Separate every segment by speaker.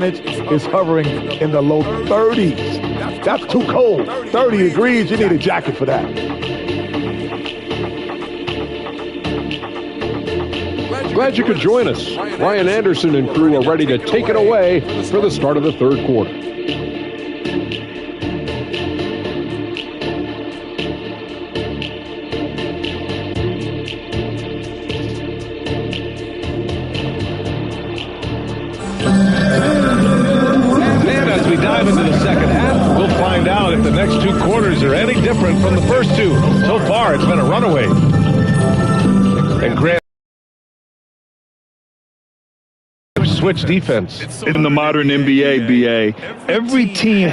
Speaker 1: is hovering in the low 30s. That's too cold. 30 degrees, you need a jacket for that.
Speaker 2: Glad you could join us. Ryan Anderson and crew are ready to take it away for the start of the third quarter.
Speaker 3: And as we dive into the second half, we'll find out if the next two quarters are any different from the first two. So far, it's been a runaway. And Grant switch defense.
Speaker 4: In the modern NBA, BA, every team,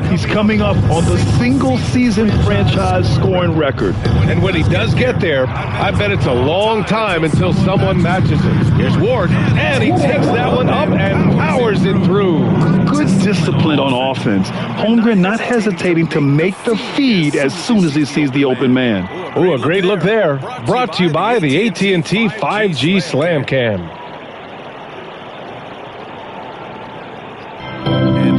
Speaker 4: he's coming up on the single-season franchise scoring record.
Speaker 3: And when he does get there, I bet it's a long time until someone matches him. Here's Ward, and he takes that one up and powers it through.
Speaker 4: Good discipline on offense. Holmgren not hesitating to make the feed as soon as he sees the open man.
Speaker 3: Ooh, a great look there. Brought to you by the AT&T 5G Slam Cam.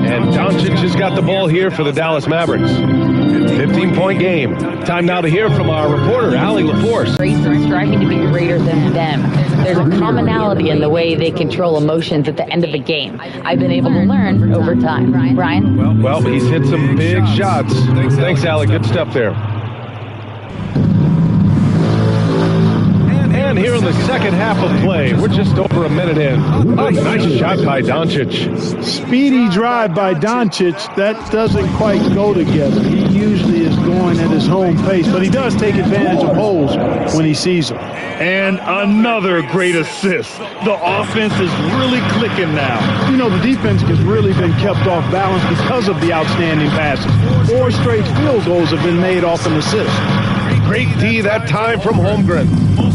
Speaker 3: And Doncic has got the ball here for the Dallas Mavericks. 15-point game. Time now to hear from our reporter, Allie LaForce.
Speaker 5: Striving to be greater than them. There's a commonality in the way they control emotions at the end of the game. I've been able to learn over time. Brian?
Speaker 3: Well, he's hit some big shots. Thanks, Allie. Good stuff there. And here in the second half of play, we're just over a minute in. Oh, nice shot by Doncic.
Speaker 6: Speedy drive by Doncic. That doesn't quite go together. He usually is going at his home pace, but he does take advantage of holes when he sees them.
Speaker 4: And another great assist. The offense is really clicking now.
Speaker 6: You know, the defense has really been kept off balance because of the outstanding passes. 4 straight field goals have been made off an assist.
Speaker 3: Great D that time from Holmgren.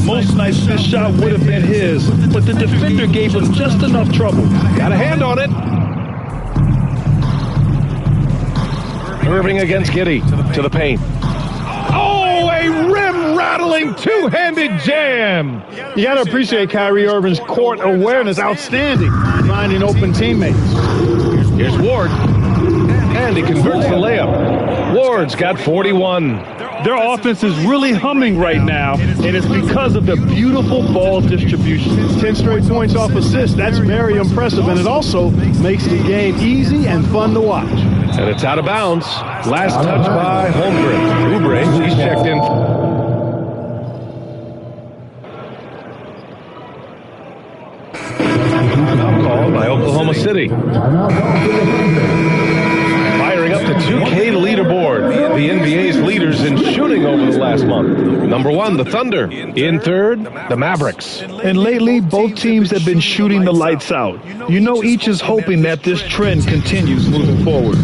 Speaker 4: Most nights this shot would have been his, but the defender gave him just enough trouble.
Speaker 3: Got a hand on it. Irving against Giddey to the paint. Oh, a rim-rattling two-handed jam.
Speaker 6: You got to appreciate Kyrie Irving's court awareness. Outstanding. Finding open teammates.
Speaker 3: Here's Ward. And he converts the layup. Ward's got 41.
Speaker 4: Their offense is really humming right now, and it's because of the beautiful ball distribution.
Speaker 6: 10 straight points off assists. That's very impressive, and it also makes the game easy and fun to watch.
Speaker 3: And it's out of bounds. Last touch by Holmgren. Oubre, he's checked in. Called by Oklahoma City. Firing up the 2K leaderboard. The NBA's leaders in shooting over the last month. Number 1, the Thunder. In third, the Mavericks.
Speaker 4: And lately, both teams have been shooting the lights out. You know, each is hoping that this trend continues moving forward.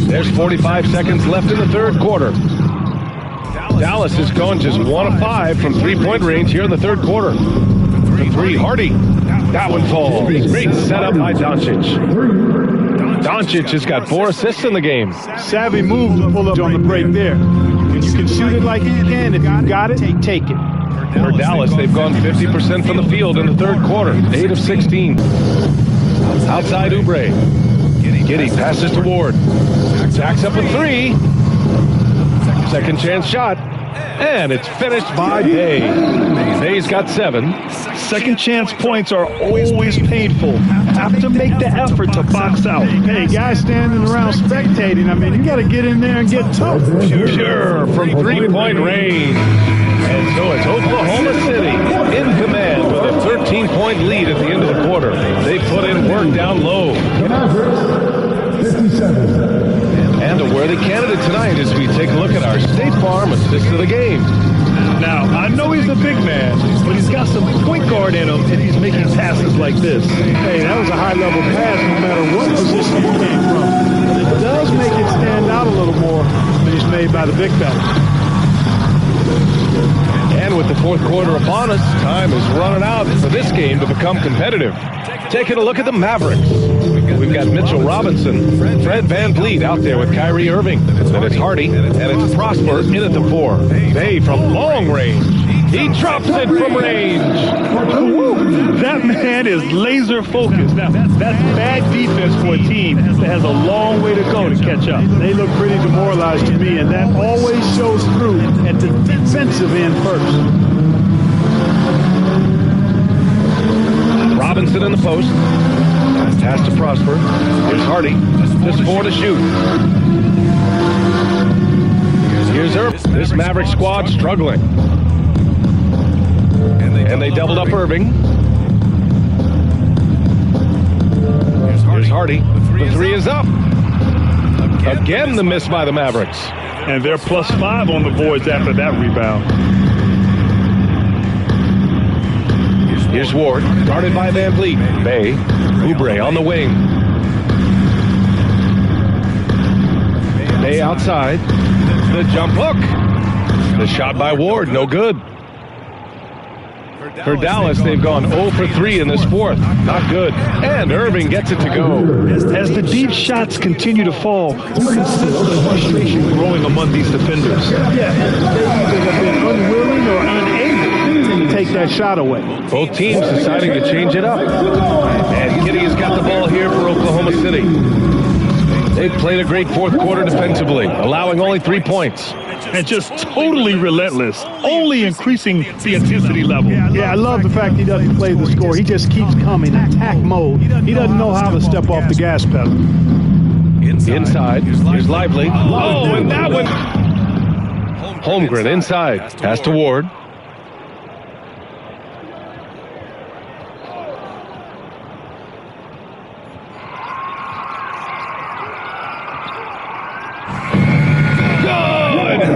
Speaker 3: There's 45 seconds left in the third quarter. Dallas is going just 1 of 5 from three-point range here in the third quarter. The 3, Hardy. That one falls. Great setup by Doncic. Doncic has got 4 assists in the game.
Speaker 6: Savvy move to pull up on the break there. You can shoot it like you can. If you got it, take it.
Speaker 3: For Dallas, they've gone 50% from the field in the third quarter. 8 of 16. Outside Oubre. Giddey passes to Ward. Jacks up a 3. Second chance shot. And it's finished by Bay. Bay's got 7.
Speaker 4: Second chance points are always painful. Have to make the effort to box out.
Speaker 6: Hey, guys standing around spectating, I mean, you got to get in there and get tough.
Speaker 3: Sure, from three-point range. And so it's Oklahoma City in command with a 13-point lead at the end of the quarter. They put in work down low.
Speaker 1: 57.
Speaker 3: And a worthy candidate tonight as we take a look at our State Farm assist of the game.
Speaker 4: Now, I know he's a big man, but he's got some point guard in him, and he's making passes like this.
Speaker 6: Hey, that was a high-level pass no matter what position he came from. But it does make it stand out a little more when he's made by the big fella.
Speaker 3: And with the fourth quarter upon us, time is running out for this game to become competitive. Taking a look at the Mavericks. We've got Mitchell Robinson, Fred VanVleet out there with Kyrie Irving. Then it's Hardy, and it's Prosper in at the 4. Bay from long range. He drops it from range.
Speaker 4: That man is laser focused. Now, that's bad defense for a team that has a long way to go to catch up.
Speaker 6: They look pretty demoralized to me, and that always shows through at the defensive end first.
Speaker 3: Robinson in the post. Pass to Prosper. Here's Hardy. Just 4 to shoot. Here's Irving. This Maverick squad struggling. And they doubled up Irving. Here's Hardy. The 3 is up. Again, the miss by the Mavericks.
Speaker 4: And they're +5 on the boards after that rebound.
Speaker 3: Here's Ward, guarded by Van Vliet. Bay, Oubre on the wing. Bay outside. The jump hook. The shot by Ward, no good. For Dallas, they've gone 0 for 3 in this fourth. Not good. And Irving gets it to go.
Speaker 4: As the deep shots continue to fall, you can sense the frustration growing among these defenders.
Speaker 6: Yeah, they either have been unwilling or unable to take that shot away.
Speaker 3: Both teams deciding to change it up. And Giddey has got the ball here for Oklahoma City. They've played a great fourth quarter defensively, allowing only 3 points.
Speaker 4: And just totally relentless, only increasing the intensity level.
Speaker 6: Yeah, I love the fact he doesn't play the score. He just keeps coming, attack mode. He doesn't know how to step off the gas pedal.
Speaker 3: Inside, here's Lively. Oh, and that one. Holmgren inside, pass to Ward.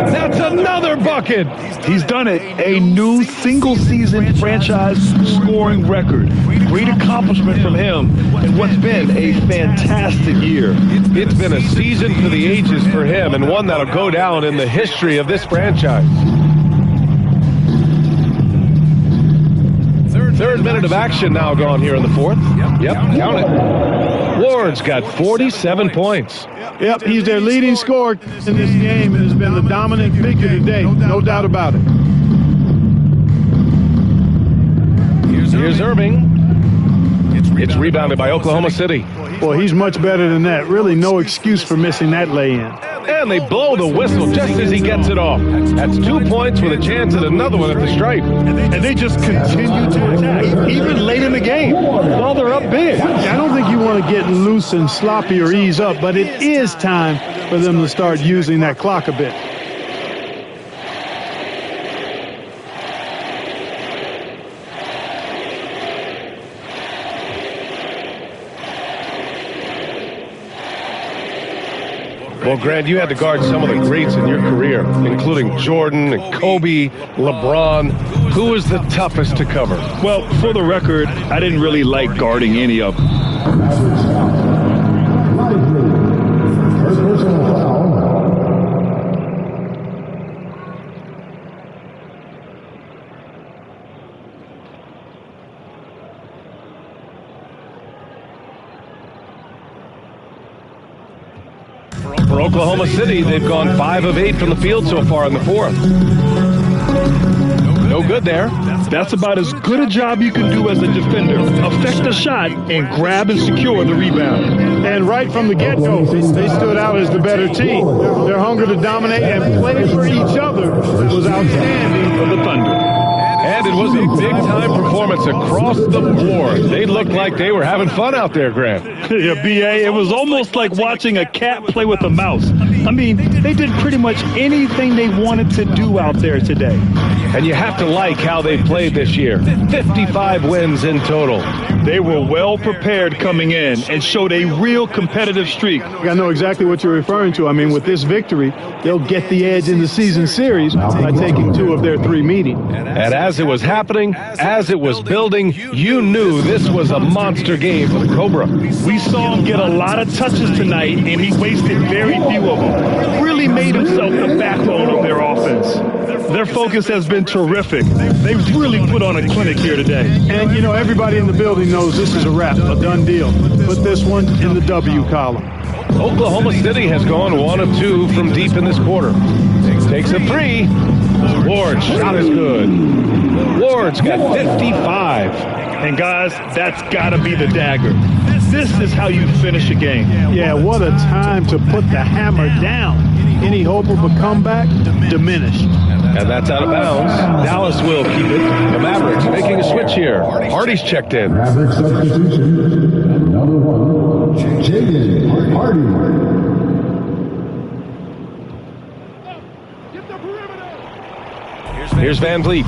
Speaker 3: That's another bucket.
Speaker 4: He's done it. A new single-season franchise scoring record. Great accomplishment from him in what's been a fantastic year.
Speaker 3: It's been a season for the ages for him, and one that'll go down in the history of this franchise. Third minute of action now gone here in the fourth. Yep, count it. Ward's got 47 points.
Speaker 6: Yep, he's their leading scorer in this game and has been the dominant figure today. No doubt about it.
Speaker 3: Here's Irving. It's rebounded by Oklahoma City.
Speaker 6: Boy, he's much better than that. Really no excuse for missing that lay-in.
Speaker 3: And they blow the whistle just as he gets it off. That's 2 points with a chance at another one at the stripe.
Speaker 4: And they just continue to attack, even late in the game. While they're up big.
Speaker 6: I don't think you want to get loose and sloppy or ease up, but it is time for them to start using that clock a bit.
Speaker 3: Well, Grant, you had to guard some of the greats in your career, including Jordan and Kobe, LeBron. Who was the toughest to cover?
Speaker 4: Well, for the record, I didn't really like guarding any of them.
Speaker 3: For Oklahoma City, they've gone 5 of 8 from the field so far in the fourth. No good there.
Speaker 4: That's about as good a job you can do as a defender. Affect the shot and grab and secure the rebound.
Speaker 6: And right from the get-go, they stood out as the better team. Their hunger to dominate and play for each other was outstanding for the Thunder.
Speaker 3: And it was a big-time performance across the board. They looked like they were having fun out there, Grant.
Speaker 4: Yeah, B.A., it was almost like watching a cat play with a mouse. I mean, they did pretty much anything they wanted to do out there today.
Speaker 3: And you have to like how they played this year. 55 wins in total.
Speaker 4: They were well prepared coming in and showed a real competitive streak.
Speaker 6: I know exactly what you're referring to. I mean, with this victory, they'll get the edge in the season series by taking 2 of their 3 meetings.
Speaker 3: And as it was happening, as it was building, you knew this was a monster game for the Cobra.
Speaker 4: We saw him get a lot of touches tonight, and he wasted very few of them. Really made himself the backbone of their offense. Their focus has been terrific. They've really put on a clinic here today.
Speaker 6: And, you know, everybody in the building knows this is a wrap, a done deal. Put this one in the W column.
Speaker 3: Oklahoma City has gone 1 of 2 from deep in this quarter. Takes a 3. Ward's shot is good. Ward's got 55.
Speaker 4: And guys, that's got to be the dagger. This is how you finish a game.
Speaker 6: Yeah, what a time to put the hammer down. Any hope of a comeback? Diminished.
Speaker 3: And that's out of bounds. Dallas will keep it. The Mavericks making a switch here. Hardy's checked in.
Speaker 7: Maverick substitution. Number 1, Jaden Hardy.
Speaker 3: Here's Van Vliet.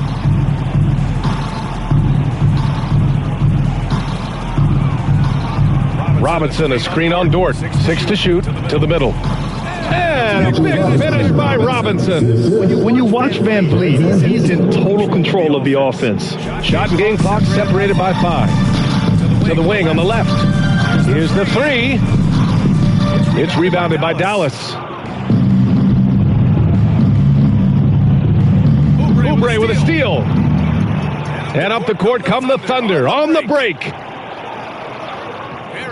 Speaker 3: Robinson, a screen on Dort. 6 to shoot, to the middle. And a big finish by Robinson.
Speaker 4: When you watch Van Vliet, he's in total control of the offense.
Speaker 3: Shot and game clock separated by 5. To the wing on the left. Here's the 3. It's rebounded by Dallas. Oubre with a steal. And up the court come the Thunder on the break.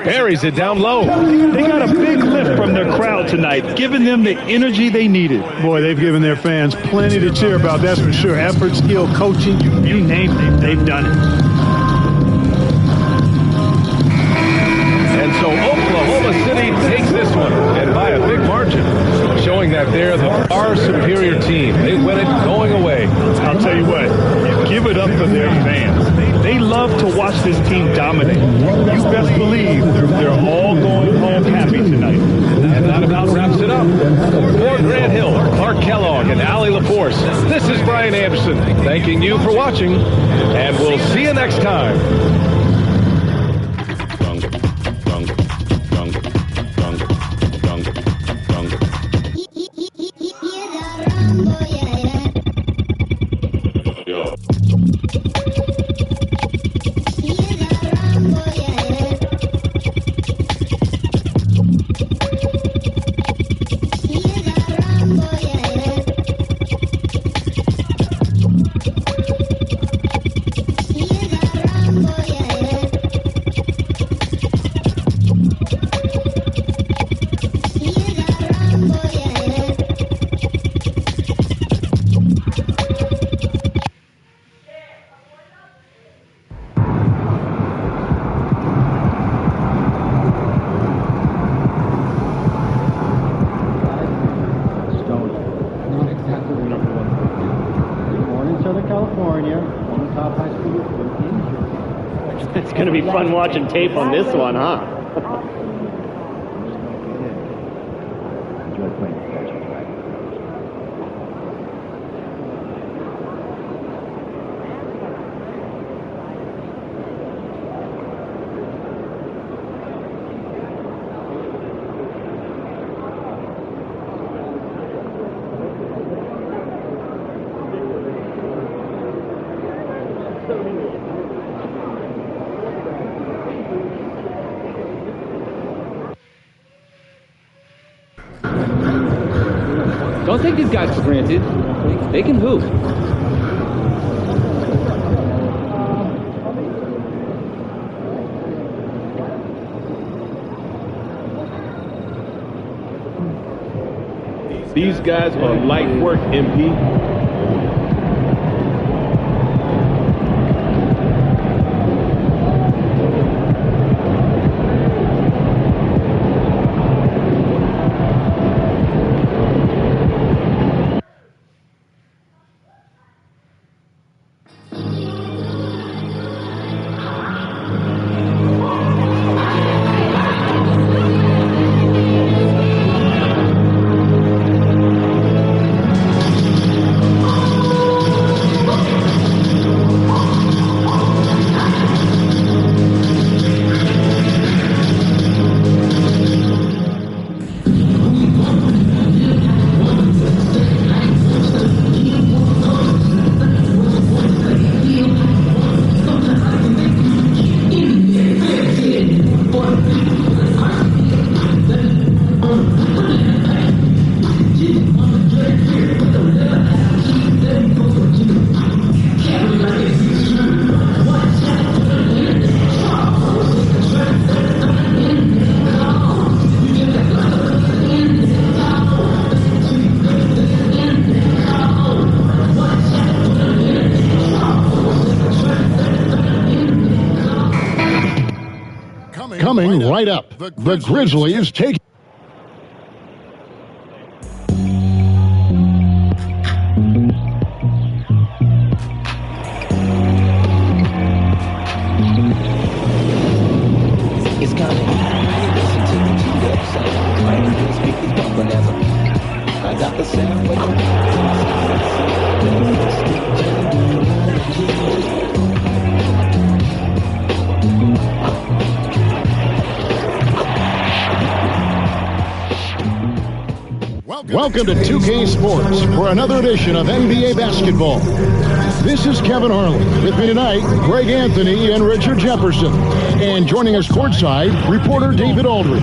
Speaker 3: Buries it down low.
Speaker 4: They got a big lift from their crowd tonight, giving them the energy they needed.
Speaker 6: Boy, they've given their fans plenty to cheer about, that's for sure. Effort, skill, coaching, you name it, they've done it.
Speaker 3: And so Oklahoma City takes this one, and by a big margin, showing that they're the far superior team. They win it going away.
Speaker 4: I'll tell you what, you give it up for their fans. They love to watch this team dominate. You best believe they're all going home happy tonight.
Speaker 3: And that about wraps it up. For Grant Hill, Clark Kellogg, and Allie LaForce, this is Brian Anderson thanking you for watching, and we'll see you next time.
Speaker 8: It's going to be fun watching tape on this one, huh?
Speaker 9: Don't take these guys for granted. They can hoop.
Speaker 3: These guys are light work, MP.
Speaker 7: Coming right up, the Grizzlies take.
Speaker 10: It's coming. Listen to the G-Up sound. My speakers bump whenever I got the sound wave.
Speaker 7: Welcome to 2K Sports for another edition of NBA basketball. This is Kevin Harlan. With me tonight, Greg Anthony and Richard Jefferson. And joining us courtside, reporter David Aldridge.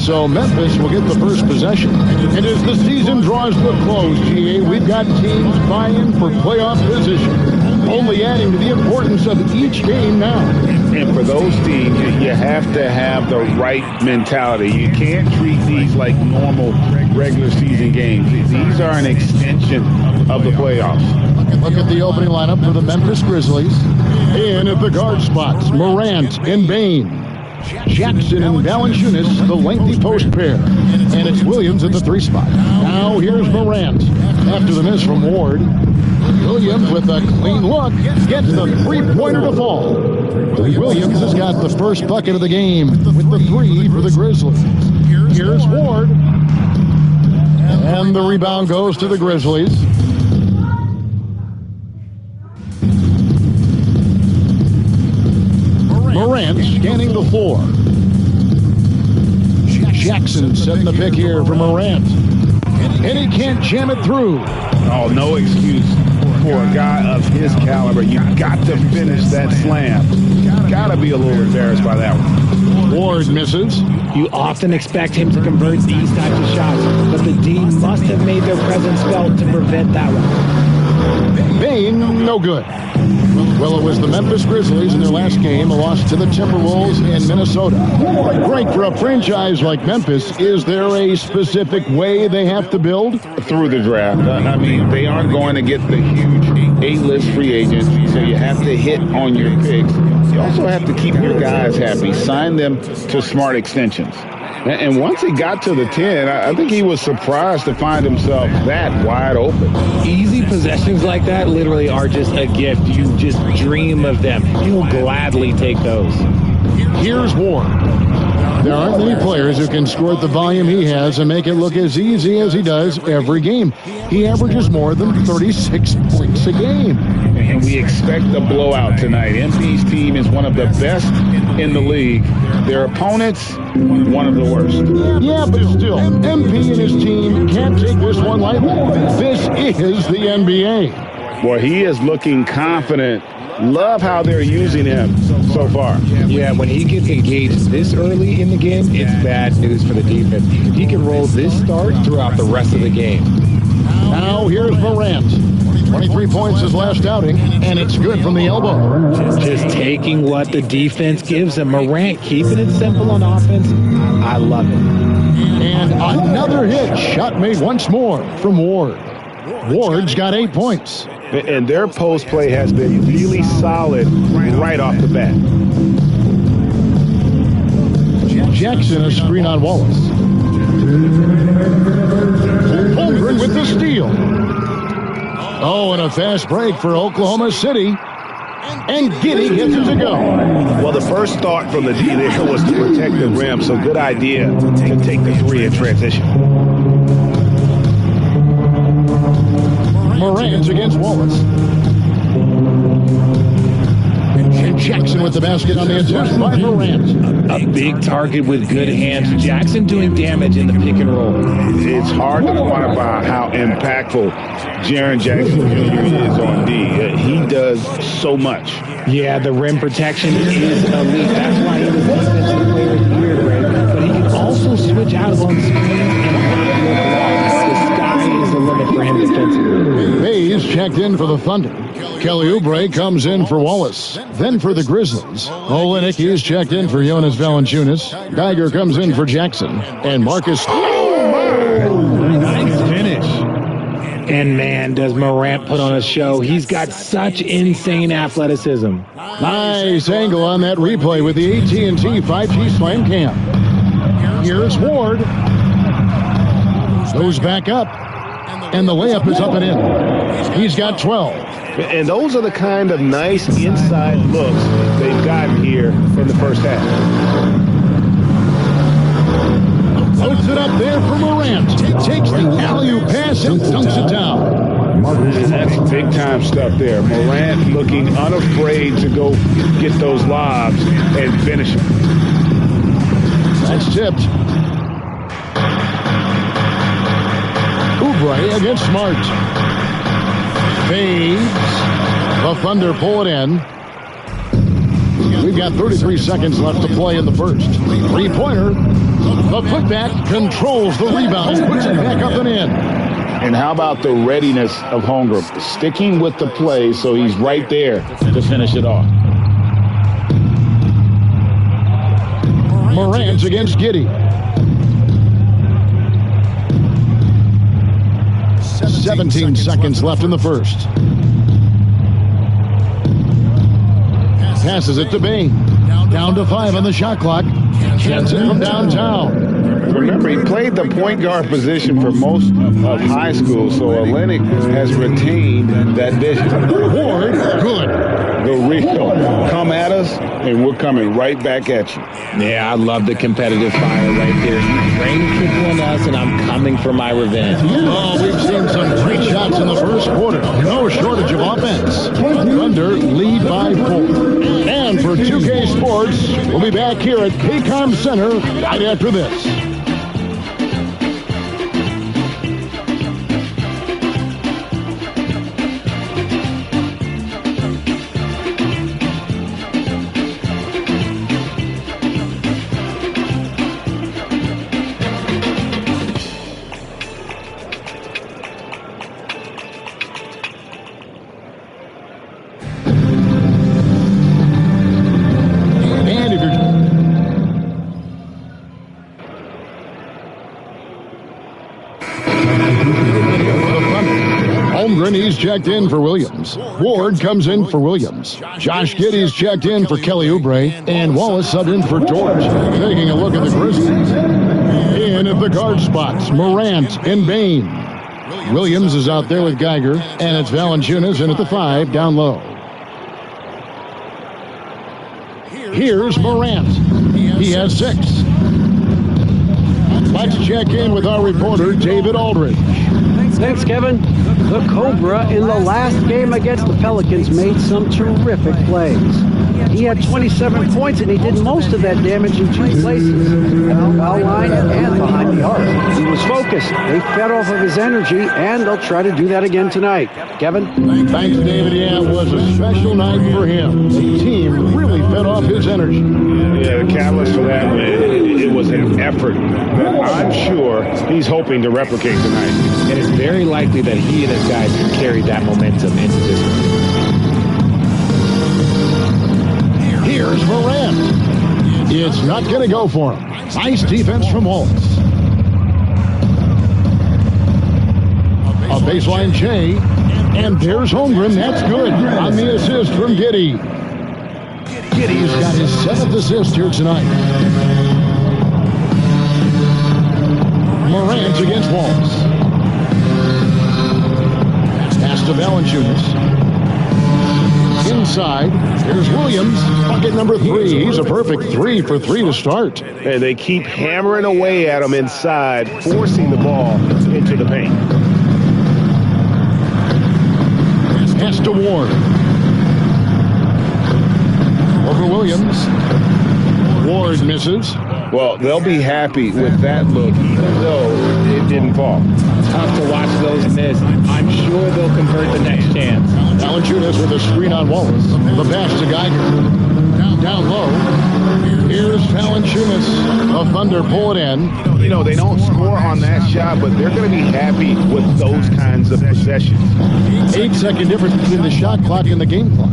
Speaker 7: So Memphis will get the first possession. And as the season draws to a close, GA, we've got teams vying for playoff position, only adding to the importance of each game now.
Speaker 11: And for those teams, you have to have the right mentality. You can't treat these like normal regular season games. These are an extension of the playoffs.
Speaker 7: Look at the opening lineup for the Memphis Grizzlies. In at the guard spots, Morant and Bane. Jackson and Valanciunas, the lengthy post pair. And it's Williams at the 3 spot. Now here's Morant. After the miss from Ward, Williams with a clean look gets the 3-pointer to fall. Williams has got the first bucket of the game with the 3 for the Grizzlies. Here's Ward. And the rebound goes to the Grizzlies. Morant scanning the floor. Jackson setting the pick here for Morant. And he can't jam it through.
Speaker 11: Oh, no excuse for a guy of his caliber. You've got to finish that slam. Got to be a little embarrassed by that one.
Speaker 7: Ward misses.
Speaker 12: You often expect him to convert these types of shots, but the D must have made their presence felt to prevent that one.
Speaker 7: Bane, no good. Well, it was the Memphis Grizzlies in their last game, a loss to the Timberwolves in Minnesota. Frank, for a franchise like Memphis, is there a specific way they have to build?
Speaker 11: Through the draft. I mean, they aren't going to get the huge A-list free agents, so you have to hit on your picks. You also have to keep your guys happy. Sign them to smart extensions. And once he got to the 10, I think he was surprised to find himself that wide open.
Speaker 12: Easy possessions like that literally are just a gift. You just dream of them. He'll gladly take those.
Speaker 7: Here's Ward. There aren't many players who can score at the volume he has and make it look as easy as he does every game. He averages more than 36 points a game.
Speaker 11: And we expect a blowout tonight. MP's team is one of the best in the league. Their opponents, one of the worst.
Speaker 7: Yeah, but still, MP and his team can't take this one lightly. This is the NBA.
Speaker 11: Boy, he is looking confident. Love how they're using him so far.
Speaker 12: Yeah, when he gets engaged this early in the game, it's bad news for the defense. He can roll this start throughout the rest of the game.
Speaker 7: Now here's Morant. 23 points his last outing, and it's good from the elbow.
Speaker 12: Just taking what the defense gives him. Morant keeping it simple on offense. I love it.
Speaker 7: And another hit. Shot made once more from Ward. Ward's got 8 points.
Speaker 11: And their post play has been really solid right off the bat.
Speaker 7: Jackson a screen on Wallace. Holmgren with the steal. Oh, and a fast break for Oklahoma City. And Giddey gets it to go.
Speaker 11: Well, the first thought from the D there was to protect the rim, so good idea to take the 3 in transition.
Speaker 7: Morant against Wallace. And Jackson with the basket on the attempt by Morant.
Speaker 12: A big target with good hands. Jackson doing damage in the pick and roll.
Speaker 11: It's hard to quantify how impactful Jaren Jackson Jr. is on D. He does so much.
Speaker 12: Yeah, the rim protection is elite. That's why he was defensive player of the year, Greg. But he can also switch out on screens and the sky is the limit for him defensively.
Speaker 7: Hayes checked in for the Thunder. Kelly Oubre comes in for Wallace. Then for the Grizzlies, Olenek is checked in for Jonas Valanciunas. Geiger comes in for Jackson. And Marcus...
Speaker 4: Oh, my! Nice finish.
Speaker 12: And man, does Morant put on a show. He's got such insane athleticism.
Speaker 7: Nice angle on that replay with the AT&T 5G Slam Cam. Here's Ward. Goes back up. And the layup is up and in. He's got 12.
Speaker 3: And those are the kind of nice inside looks they've gotten here in the first half.
Speaker 7: Loads it up there for Morant. Takes the alley-oop pass and dunks it down.
Speaker 11: That's big-time stuff there. Morant looking unafraid to go get those lobs and finish them.
Speaker 7: That's tipped. Oubre against Smart. Fades. The Thunder pull it in. We've got 33 seconds left to play in the first. Three-pointer. The putback controls the rebound. Puts it back up and in.
Speaker 11: And how about the readiness of Holmgren? Sticking with the play so he's right there to finish it off.
Speaker 7: Morant against Giddey. 17 seconds left in the first. Passes it to Bain. Down to 5 on the shot clock. Jensen from downtown.
Speaker 11: Remember, he played the point guard position for most of high school, so Olynyk has retained that vision.
Speaker 7: Ward, good.
Speaker 11: The real come at us, and we're coming right back at you.
Speaker 9: Yeah, I love the competitive fire right there. You rain people on us, and I'm coming for my revenge.
Speaker 7: Oh, we've seen some great shots in the first quarter. No shortage of offense. Thunder lead by 4. And for 2K Sports, we'll be back here at Paycom Center right after this. He's checked in for Williams. Ward comes in for Williams. Josh Giddey's checked in for Kelly Oubre. And Wallace subbed in for George. Taking a look at the Grizzlies. In at the guard spots, Morant and Bain. Williams is out there with Geiger. And it's Valanciunas in at the 5 down low. Here's Morant. He has 6. Let's check in with our reporter, David Aldridge.
Speaker 13: Thanks, Kevin. The Cobra in the last game against the Pelicans made some terrific plays. He had 27 points, and he did most of that damage in 2 places, at the foul line and behind the arc. He was focused. They fed off of his energy, and they'll try to do that again tonight. Kevin?
Speaker 7: Thanks, David. Yeah, it was a special night for him. The team really fed off his energy.
Speaker 11: Yeah, the catalyst for that, it was an effort that I'm sure he's hoping to replicate tonight.
Speaker 12: And it's very likely that he and his guys can carry that momentum into this one.
Speaker 7: Here's Morant. It's not going to go for him. Nice defense from Wallace. A baseline J. And there's Holmgren. That's good on the assist from Giddey. Giddey's got his 7th assist here tonight. Morant against Wallace. Pass to Valanciunas. Inside, here's Williams, bucket number 3. He's a perfect 3 for 3 to start.
Speaker 3: And they keep hammering away at him inside, forcing the ball into the paint.
Speaker 7: Pass to Ward. Over Williams. Ward misses.
Speaker 11: Well, they'll be happy with that look, even though it didn't fall.
Speaker 12: Tough to watch those miss. I'm sure they'll convert the next chance.
Speaker 7: Valanciunas with a screen on Wallace. The pass to Geiger. Down low. Here's Valanciunas. The Thunder pull it in.
Speaker 11: You know, they don't score on that shot, but they're going to be happy with those kinds of possessions.
Speaker 7: 8-second difference between the shot clock and the game clock.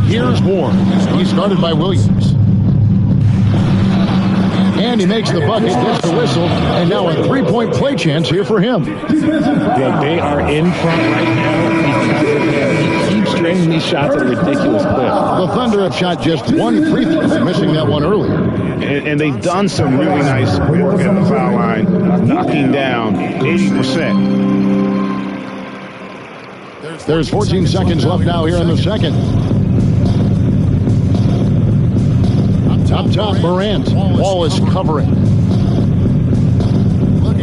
Speaker 7: Here's Ward. He's guarded by Williams. And he makes the bucket, gets the whistle, and now a three-point play chance here for him.
Speaker 12: Yeah, they are in front right now because he keeps draining these shots at a ridiculous clip.
Speaker 7: The Thunder have shot just one free throw, missing that one earlier.
Speaker 11: And they've done some really nice work at the foul line, knocking down 80%.
Speaker 7: There's 14 seconds left now here in the second. Up top, Morant. Wallace covering.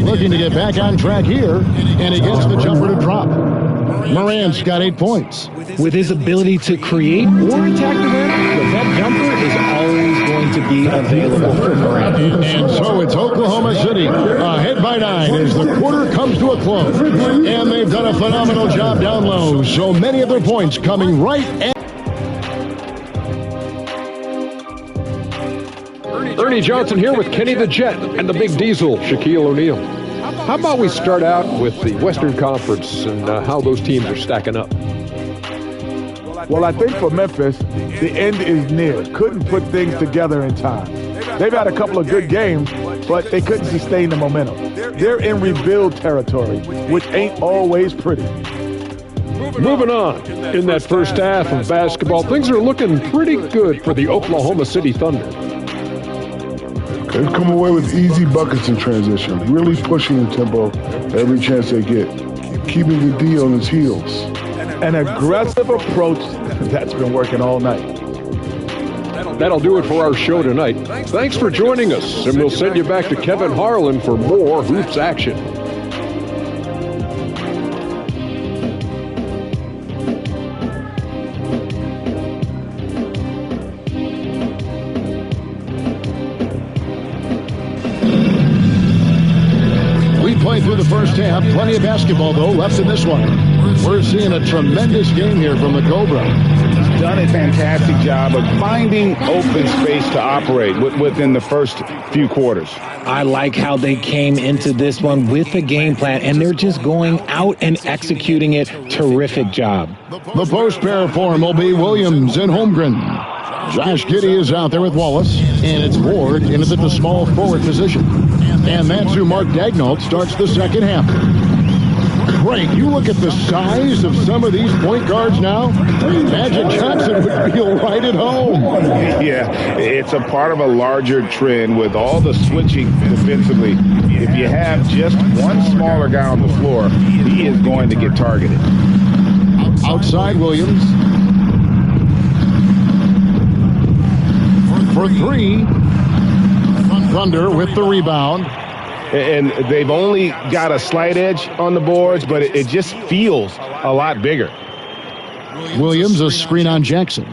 Speaker 7: Looking to get back on track here, and he gets the jumper to drop. Morant's got 8 points.
Speaker 12: With his ability to create or attack the rim, that jumper is always going to be available for Morant.
Speaker 7: And so it's Oklahoma City ahead by 9 as the quarter comes to a close. And they've done a phenomenal job down low. So many of their points coming right at...
Speaker 2: Ernie Johnson here with Kenny the Jet and the Big Diesel, Shaquille O'Neal. How about we start out with the Western Conference and how those teams are stacking up?
Speaker 1: Well, I think for Memphis, the end is near. Couldn't put things together in time. They've had a couple of good games, but they couldn't sustain the momentum. They're in rebuild territory, which ain't always pretty.
Speaker 2: Moving on, in that first half of basketball, things are looking pretty good for the Oklahoma City Thunder.
Speaker 14: They've come away with easy buckets in transition, really pushing the tempo every chance they get, keeping the D on its heels.
Speaker 1: An aggressive approach that's been working all night.
Speaker 2: That'll do it for our show tonight. Thanks for joining us, and we'll send you back to Kevin Harlan for more Hoops action.
Speaker 7: Through the first half, plenty of basketball though left in this one. We're seeing a tremendous game here from the Cobra.
Speaker 11: He's done a fantastic job of finding open space to operate within the first few quarters.
Speaker 12: I like how they came into this one with a game plan, and they're just going out and executing it. Terrific job.
Speaker 7: The post pair for him will be Williams and Holmgren. Josh Giddey is out there with Wallace, and it's Ward into the small forward position. And that's who Mark Daignault starts the second half. Great. You look at the size of some of these point guards now. Magic Johnson would feel right at home.
Speaker 11: Yeah, it's a part of a larger trend with all the switching defensively. If you have just one smaller guy on the floor, he is going to get targeted.
Speaker 7: Outside Williams. For three. Thunder with the rebound.
Speaker 11: And they've only got a slight edge on the boards, but it just feels a lot bigger.
Speaker 7: Williams, a screen on Jackson.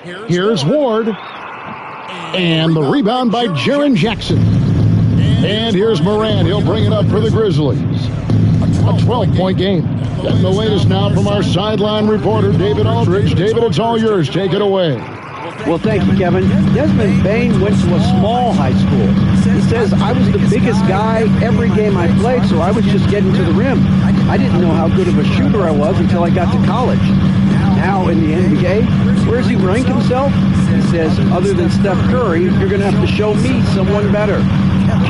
Speaker 7: Here's Ward. And the rebound by Jaren Jackson. And here's Morant. He'll bring it up for the Grizzlies. A 12-point game. Getting the latest now from our sideline reporter, David Aldridge. David, it's all yours. Take it away.
Speaker 13: Well, thank you, Kevin. Desmond Bain went to a small high school. He says, I was the biggest guy every game I played, so I was just getting to the rim. I didn't know how good of a shooter I was until I got to college. Now in the NBA, where does he rank himself? He says, other than Steph Curry, you're going to have to show me someone better.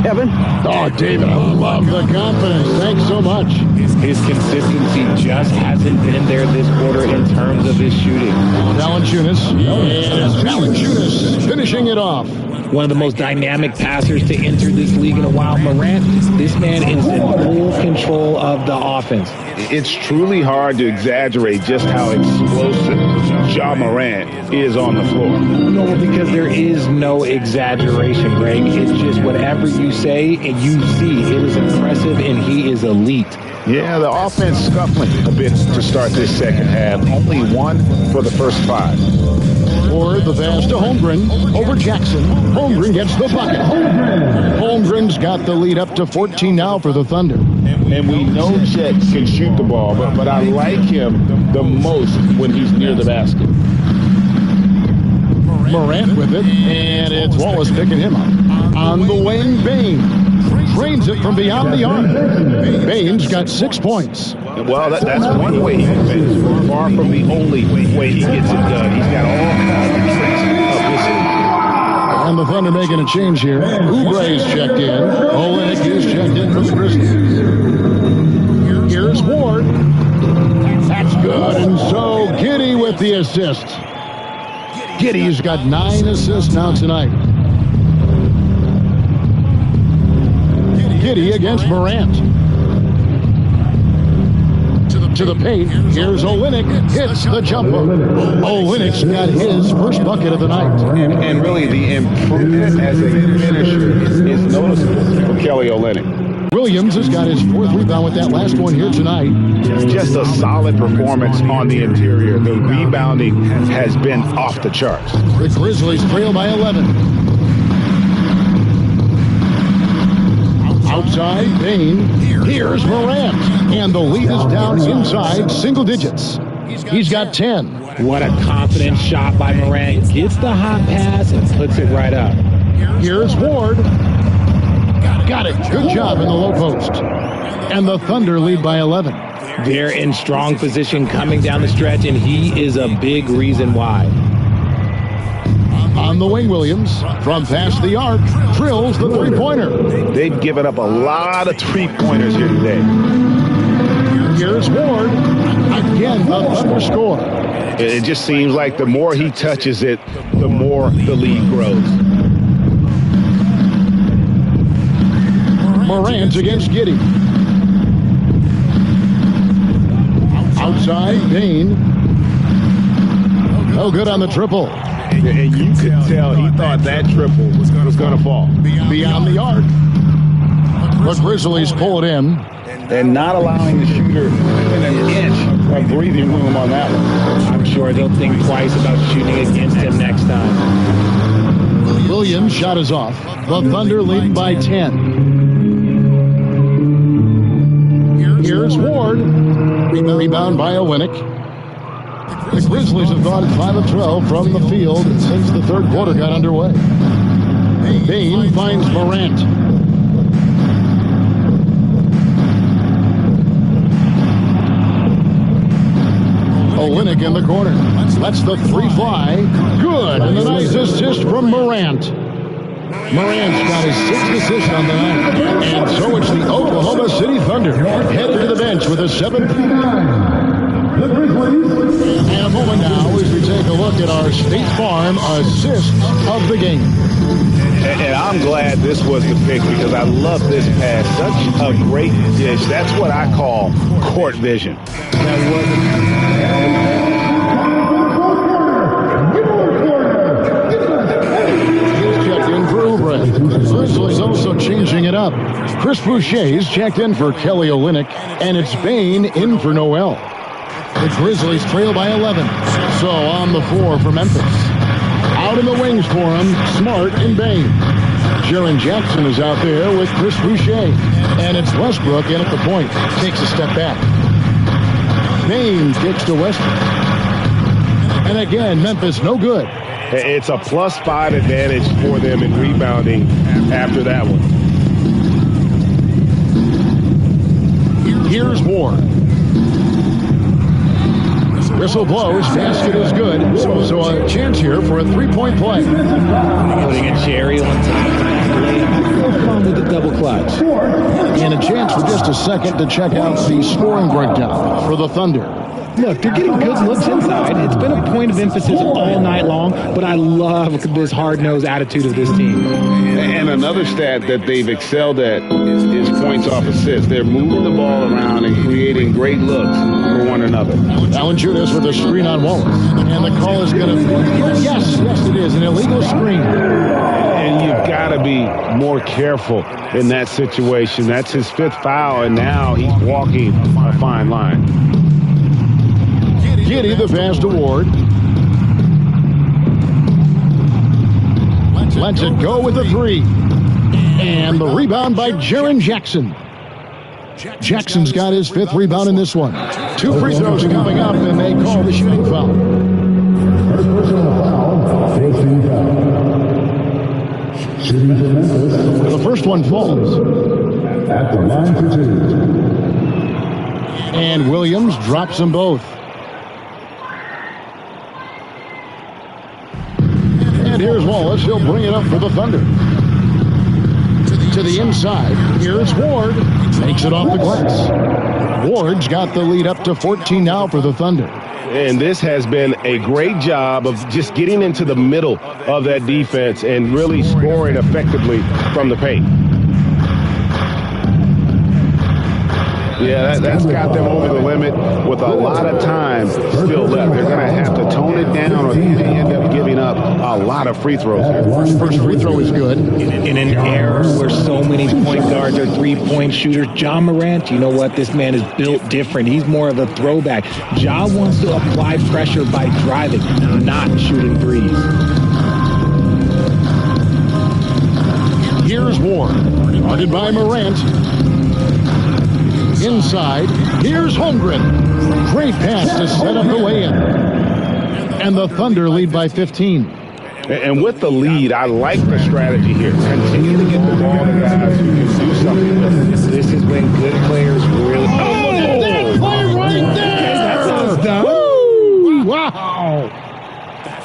Speaker 13: Kevin?
Speaker 7: Oh, David, I love the confidence. Thanks so much.
Speaker 9: His consistency just hasn't been there this quarter in terms of his shooting.
Speaker 7: Valanciunas. And Valanciunas finishing it off.
Speaker 12: One of the most dynamic passers to enter this league in a while. Morant, this man is in full control of the offense.
Speaker 11: It's truly hard to exaggerate just how explosive Ja Morant is on the floor.
Speaker 12: No, because there is no exaggeration, Greg. It's just whatever you say and you see. It is impressive, and he is elite.
Speaker 11: Yeah, the offense scuffling a bit to start this second half. Only one for the first 5.
Speaker 7: Or the pass to Holmgren over Jackson. Holmgren gets the bucket. Holmgren's got the lead up to 14 now for the Thunder.
Speaker 11: And we know Chet can shoot the ball, but I like him the most when he's near the basket.
Speaker 7: Morant with it, and it's Wallace picking him up. On the wing, Bain drains it from beyond the arc. Bain's got 6 points.
Speaker 11: Well, that's one way he can finish. Far from the only way he gets it done. He's got all the tricks up his sleeve.
Speaker 7: And the Thunder making a change here. Oubre is checked in. Olynyk is checked in for the Grizzlies. Here's Ward. That's good. And so Giddey with the assist. Giddey's got 9 assists now tonight. Giddey against Morant. To the paint. Here's Olynyk. Hits the jumper. Olynyk's got his first bucket of the night.
Speaker 11: And really the improvement as a finisher is noticeable for Kelly Olynyk.
Speaker 7: Williams has got his 4th rebound with that last one here tonight.
Speaker 11: Just a solid performance on the interior. The rebounding has been off the charts.
Speaker 7: The Grizzlies trail by 11. Outside, Payne. Here's Morant. And the lead is down inside single digits. He's got 10.
Speaker 9: What a confident shot by Morant. Gets the hot pass and puts it right up.
Speaker 7: Here's Ward. Got it. Good job in the low post. And the Thunder lead by 11.
Speaker 9: They're in strong position coming down the stretch, and he is a big reason why.
Speaker 7: On the wing, Williams, from past the arc, drills the three-pointer.
Speaker 11: They've given up a lot of three-pointers here today.
Speaker 7: Here's Ward. Again, the Thunder score.
Speaker 11: It just seems like the more he touches it, the more the lead grows.
Speaker 7: Morant against Giddey. Outside, Payne. No good on the triple.
Speaker 11: And you could tell he thought that triple was going to fall.
Speaker 7: Beyond the arc. The Grizzlies pull it in.
Speaker 11: And not allowing the shooter even an inch of breathing room on that one.
Speaker 9: I'm sure they'll think twice about shooting against him next time.
Speaker 7: Williams' shot is off. The Thunder lead by 10. Here's Ward. Rebound by Olynyk. The Grizzlies have gone 5 of 12 from the field since the third quarter got underway. Payne finds Morant. Olynyk in the corner. Lets the three fly. Good. And a nice assist from Morant. Morant's got his 6th assist on the night. And so it's the Oklahoma City Thunder headed to the bench with a 7th. And a moment now as we take a look at our State Farm assists of the game.
Speaker 11: And I'm glad this was the pick because I love this pass. Such a great dish. That's what I call court vision.
Speaker 7: Grizzlies also changing it up. Chris Boucher's checked in for Kelly Olynyk, and it's Payne in for Noel. The Grizzlies trail by 11. So on the floor for Memphis. Out in the wings for him, Smart and Payne. Jaren Jackson is out there with Chris Boucher. And it's Westbrook in at the point. Takes a step back. Payne kicks to Westbrook. And again, Memphis no good.
Speaker 11: It's a +5 advantage for them in rebounding after that one.
Speaker 7: Here's Ward. Whistle blows. Basket is good. So a chance here for a three-point play.
Speaker 9: Putting a cherry on top of that play. Fun with the double clutch.
Speaker 7: And a chance for just a second to check out the scoring breakdown for the Thunder.
Speaker 9: Look, they're getting good looks inside. It's been a point of emphasis all night long, but I love this hard-nosed attitude of this team.
Speaker 11: And another stat that they've excelled at is points off assists. They're moving the ball around and creating great looks for one another.
Speaker 7: Valanciunas with a screen on Wallace. And the call is going to be, yes, it is, an illegal screen.
Speaker 11: And you've got to be more careful in that situation. That's his 5th foul, and now he's walking a fine line.
Speaker 7: Giddey the pass to Ward. Lets it go with the three. And the rebound by Jaren Jackson. Jackson's got his 5th rebound in this one. 2 free throws coming up, and they call the shooting foul.
Speaker 14: First personal foul, 14 foul. Shooting for Memphis.
Speaker 7: The first one falls.
Speaker 14: At the line for 2.
Speaker 7: And Williams drops them both. And here's Wallace. He'll bring it up for the Thunder. To the inside. Here's Ward. Makes it off the glass. Ward's got the lead up to 14 now for the Thunder.
Speaker 3: And this has been a great job of just getting into the middle of that defense and really scoring effectively from the paint. Yeah, that's got them over the limit with a lot of time still left. They're going to have to tone it down or they end up giving up a lot of free throws here.
Speaker 7: First free throw is good.
Speaker 9: In an era where so many point guards are three-point shooters, Ja Morant, you know what? This man is built different. He's more of a throwback. Ja wants to apply pressure by driving, not shooting threes.
Speaker 7: Here's Ward. Guarded by Morant. Inside, here's Holmgren. Great pass to set up the lay-in. And the Thunder lead by 15.
Speaker 3: And with the lead, I like the strategy here. Continue to get the ball to guys who can do something with it.
Speaker 9: This is when good players really...
Speaker 7: Oh, that play right there!
Speaker 9: That's done.
Speaker 7: Woo! Wow!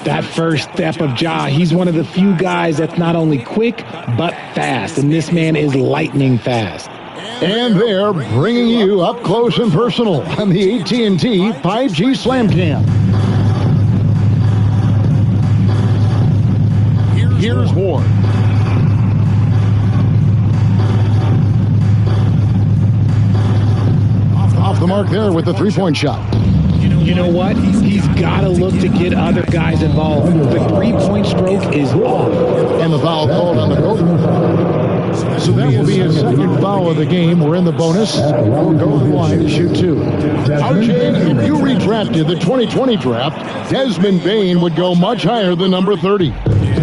Speaker 9: That first step of Ja, he's one of the few guys that's not only quick, but fast. And this man is lightning fast.
Speaker 7: And they're bringing you up close and personal on the AT&T 5G Slam Cam. Here's Ward. Off the mark there with the three-point shot.
Speaker 9: You know what? He's got to look to get other guys involved. The three-point stroke is off.
Speaker 7: And the foul called on the Goat. So that will be his second foul of the game. We're in the bonus. We'll go to the line to shoot two. RJ, if you redrafted the 2020 draft, Desmond Bane would go much higher than number 30.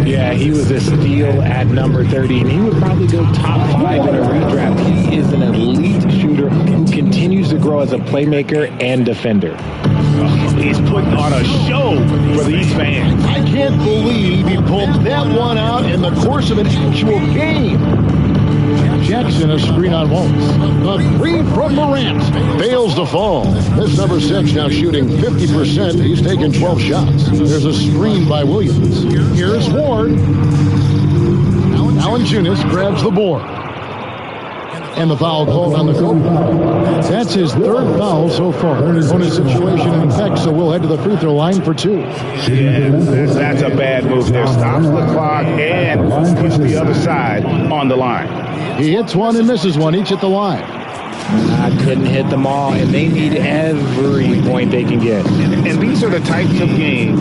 Speaker 9: Yeah, he was a steal at number 30, and he would probably go top 5 in a redraft. He is an elite shooter who continues to grow as a playmaker and defender.
Speaker 3: He's putting on a show for these fans.
Speaker 7: I can't believe he pulled that one out in the course of an actual game. Jackson, a screen on Wallace. A three from Morant. Fails to fall. This number 6 now shooting 50%. He's taken 12 shots. There's a screen by Williams. Here's Ward. Valanciunas grabs the board. And the foul called on the Goat. That's his third foul so far. Bonus situation in effect, so we'll head to the free throw line for 2.
Speaker 3: Yeah, that's a bad move there. Stops the clock and puts the other side on the line.
Speaker 7: He hits one and misses one, each at the line.
Speaker 9: I couldn't hit them all, and they need every point they can get.
Speaker 3: And these are the types of games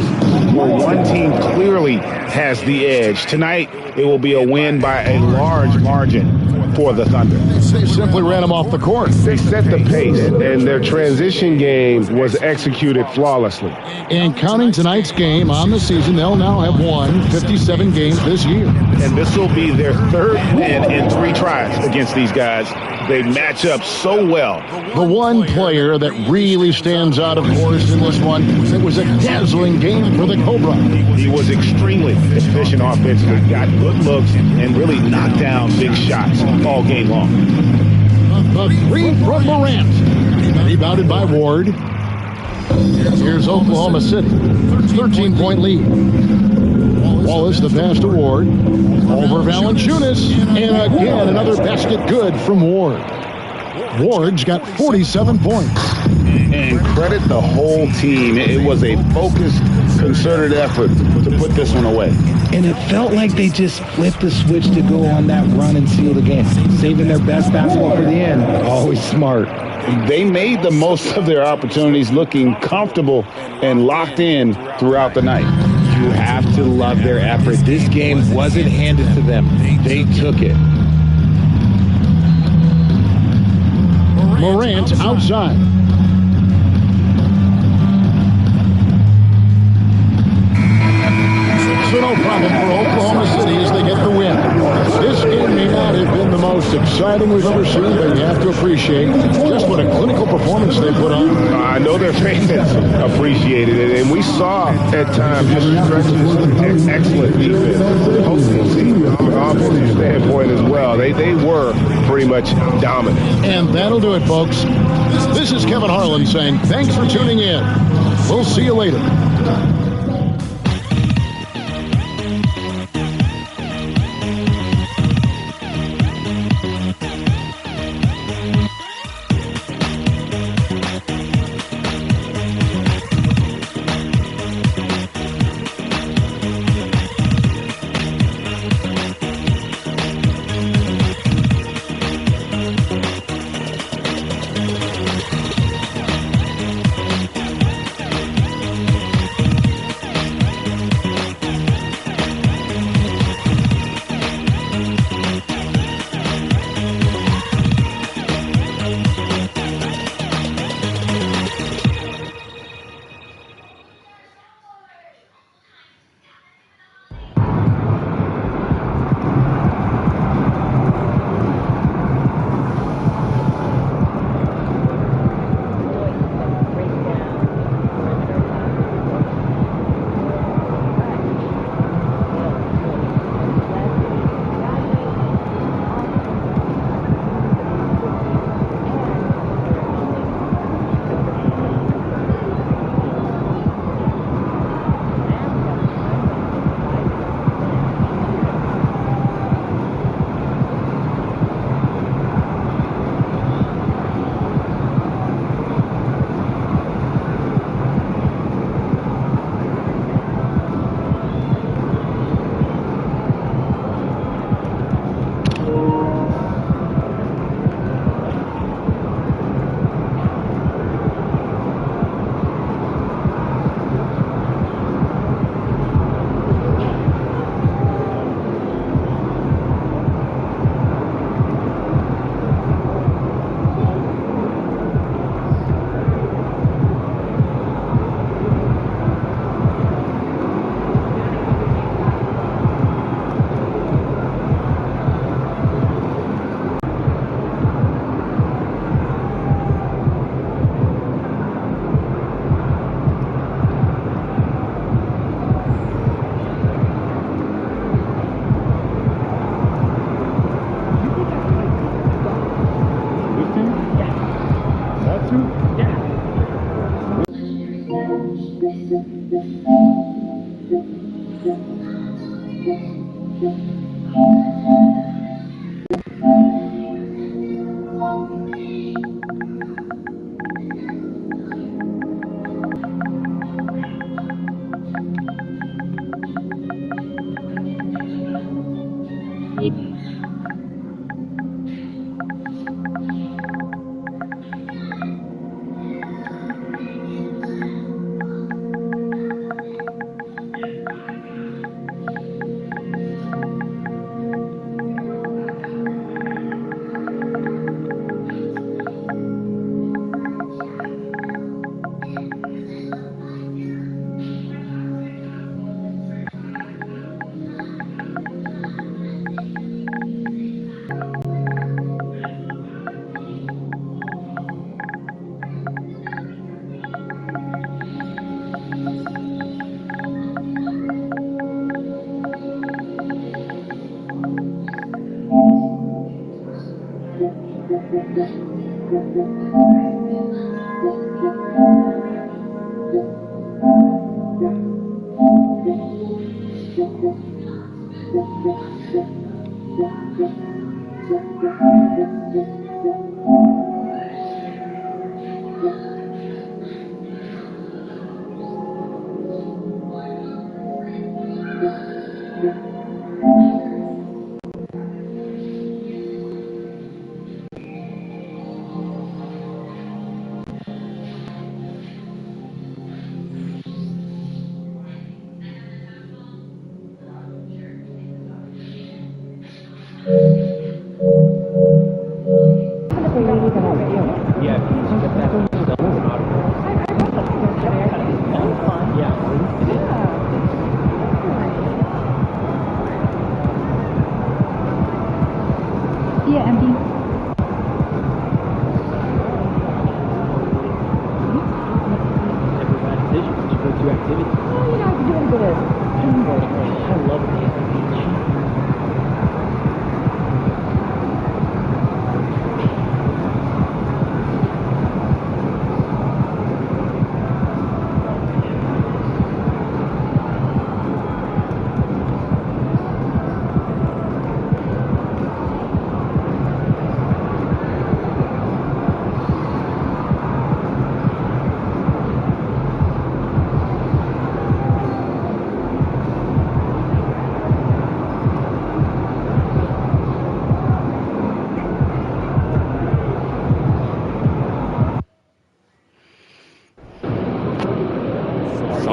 Speaker 3: where one team clearly has the edge. Tonight, it will be a win by a large margin for the Thunder.
Speaker 7: They simply ran him off the court.
Speaker 3: They set the pace, and their transition game was executed flawlessly.
Speaker 7: And counting tonight's game on the season, they'll now have won 57 games this year.
Speaker 3: And this will be their third win in 3 tries against these guys. They match up so well.
Speaker 7: The one player that really stands out, of course, in this one, it was a dazzling game for the Cobra.
Speaker 3: He was extremely efficient offensively, got good looks, and really knocked down big shots all game long.
Speaker 7: The three from Morant. Rebounded by Ward. Here's Oklahoma City. 13-point lead. Wallace, the pass to Ward. Over Valanciunas. And again, another basket good from Ward. Ward's got 47 points.
Speaker 3: And credit the whole team. It was a focused, concerted effort to put this one away.
Speaker 9: And it felt like they just flipped the switch to go on that run and seal the game. Saving their best basketball for the end. Always smart.
Speaker 3: They made the most of their opportunities, looking comfortable and locked in throughout the night.
Speaker 9: You have to love their effort. This game wasn't handed to them. They took it.
Speaker 7: Morant outside. So no problem for Oklahoma City as they get the win. This game may not have been the most exciting we've ever seen, but you have to appreciate just what a clinical performance they put on.
Speaker 3: I know their fans appreciated it, and we saw at times just stretches excellent defense. Hopefully, from an offensive standpoint as well, they were pretty much dominant.
Speaker 7: And that'll do it, folks. This is Kevin Harlan saying thanks for tuning in. We'll see you later.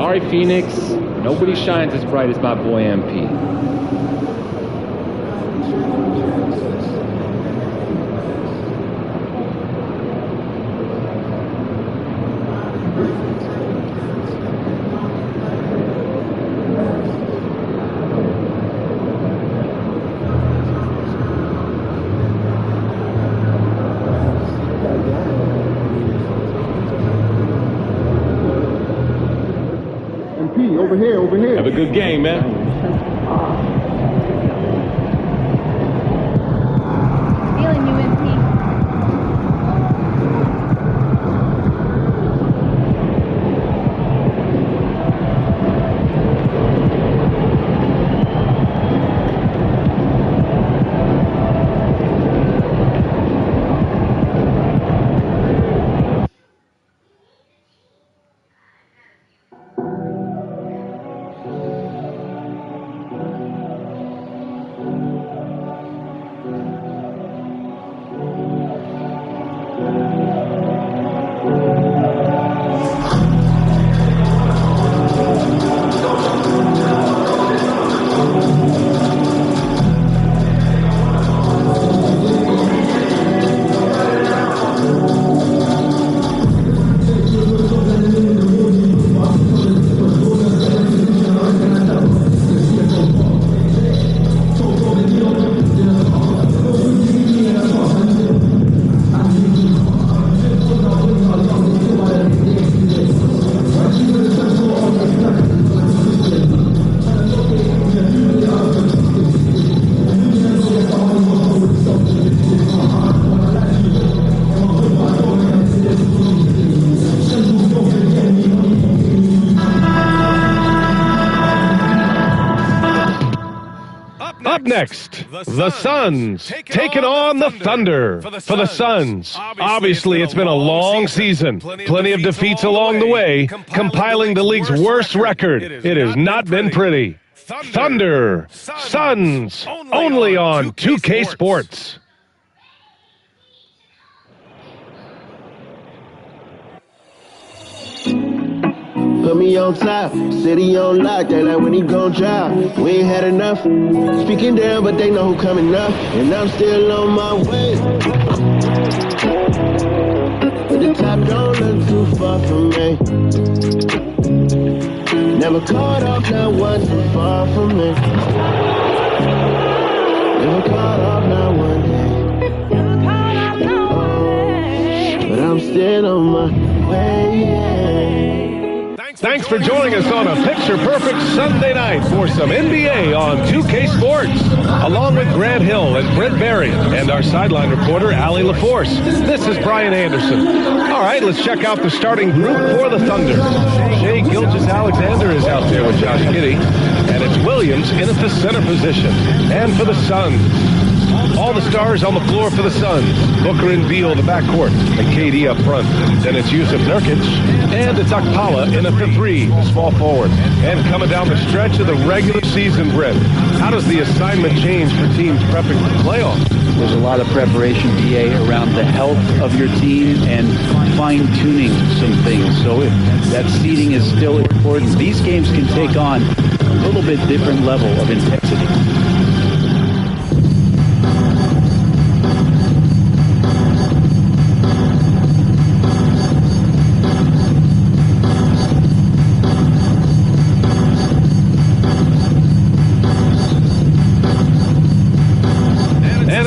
Speaker 15: Sorry, Phoenix. Nobody shines as bright as my boy MP.
Speaker 14: Over here.
Speaker 3: Have a good game, man.
Speaker 16: Feeling you, MP.
Speaker 3: next, the Suns taking on the Thunder. For the Suns, obviously it's been a long season. Plenty of defeats along the way, compiling the league's worst record. It has not been pretty. Thunder, Suns, only on 2K Sports.
Speaker 17: Put me on top, city on lock, they like when he gon' drop. We ain't had enough, speaking down, but they know who coming up, and I'm still on my way. But the top don't look too far from me. Never caught off, not one too far from me. Never caught off, not one day. But I'm still on my way.
Speaker 3: Thanks for joining us on a picture-perfect Sunday night for some NBA on 2K Sports, along with Grant Hill and Brent Berry and our sideline reporter, Allie LaForce. This is Brian Anderson. All right, let's check out the starting group for the Thunder. Shai Gilgeous-Alexander is out there with Josh Giddey, and it's Williams in at the center position. And for the Suns, all the stars on the floor for the Suns. Booker and Beal, the backcourt, and KD up front. Then it's Yusuf Nurkic, and it's Akpala in at the 3, the small forward. And coming down the stretch of the regular season, Brent, how does the assignment change for teams prepping for the playoffs?
Speaker 13: There's a lot of preparation, BA, around the health of your team and fine-tuning some things. So that seeding is still important. These games can take on a little bit different level of intensity.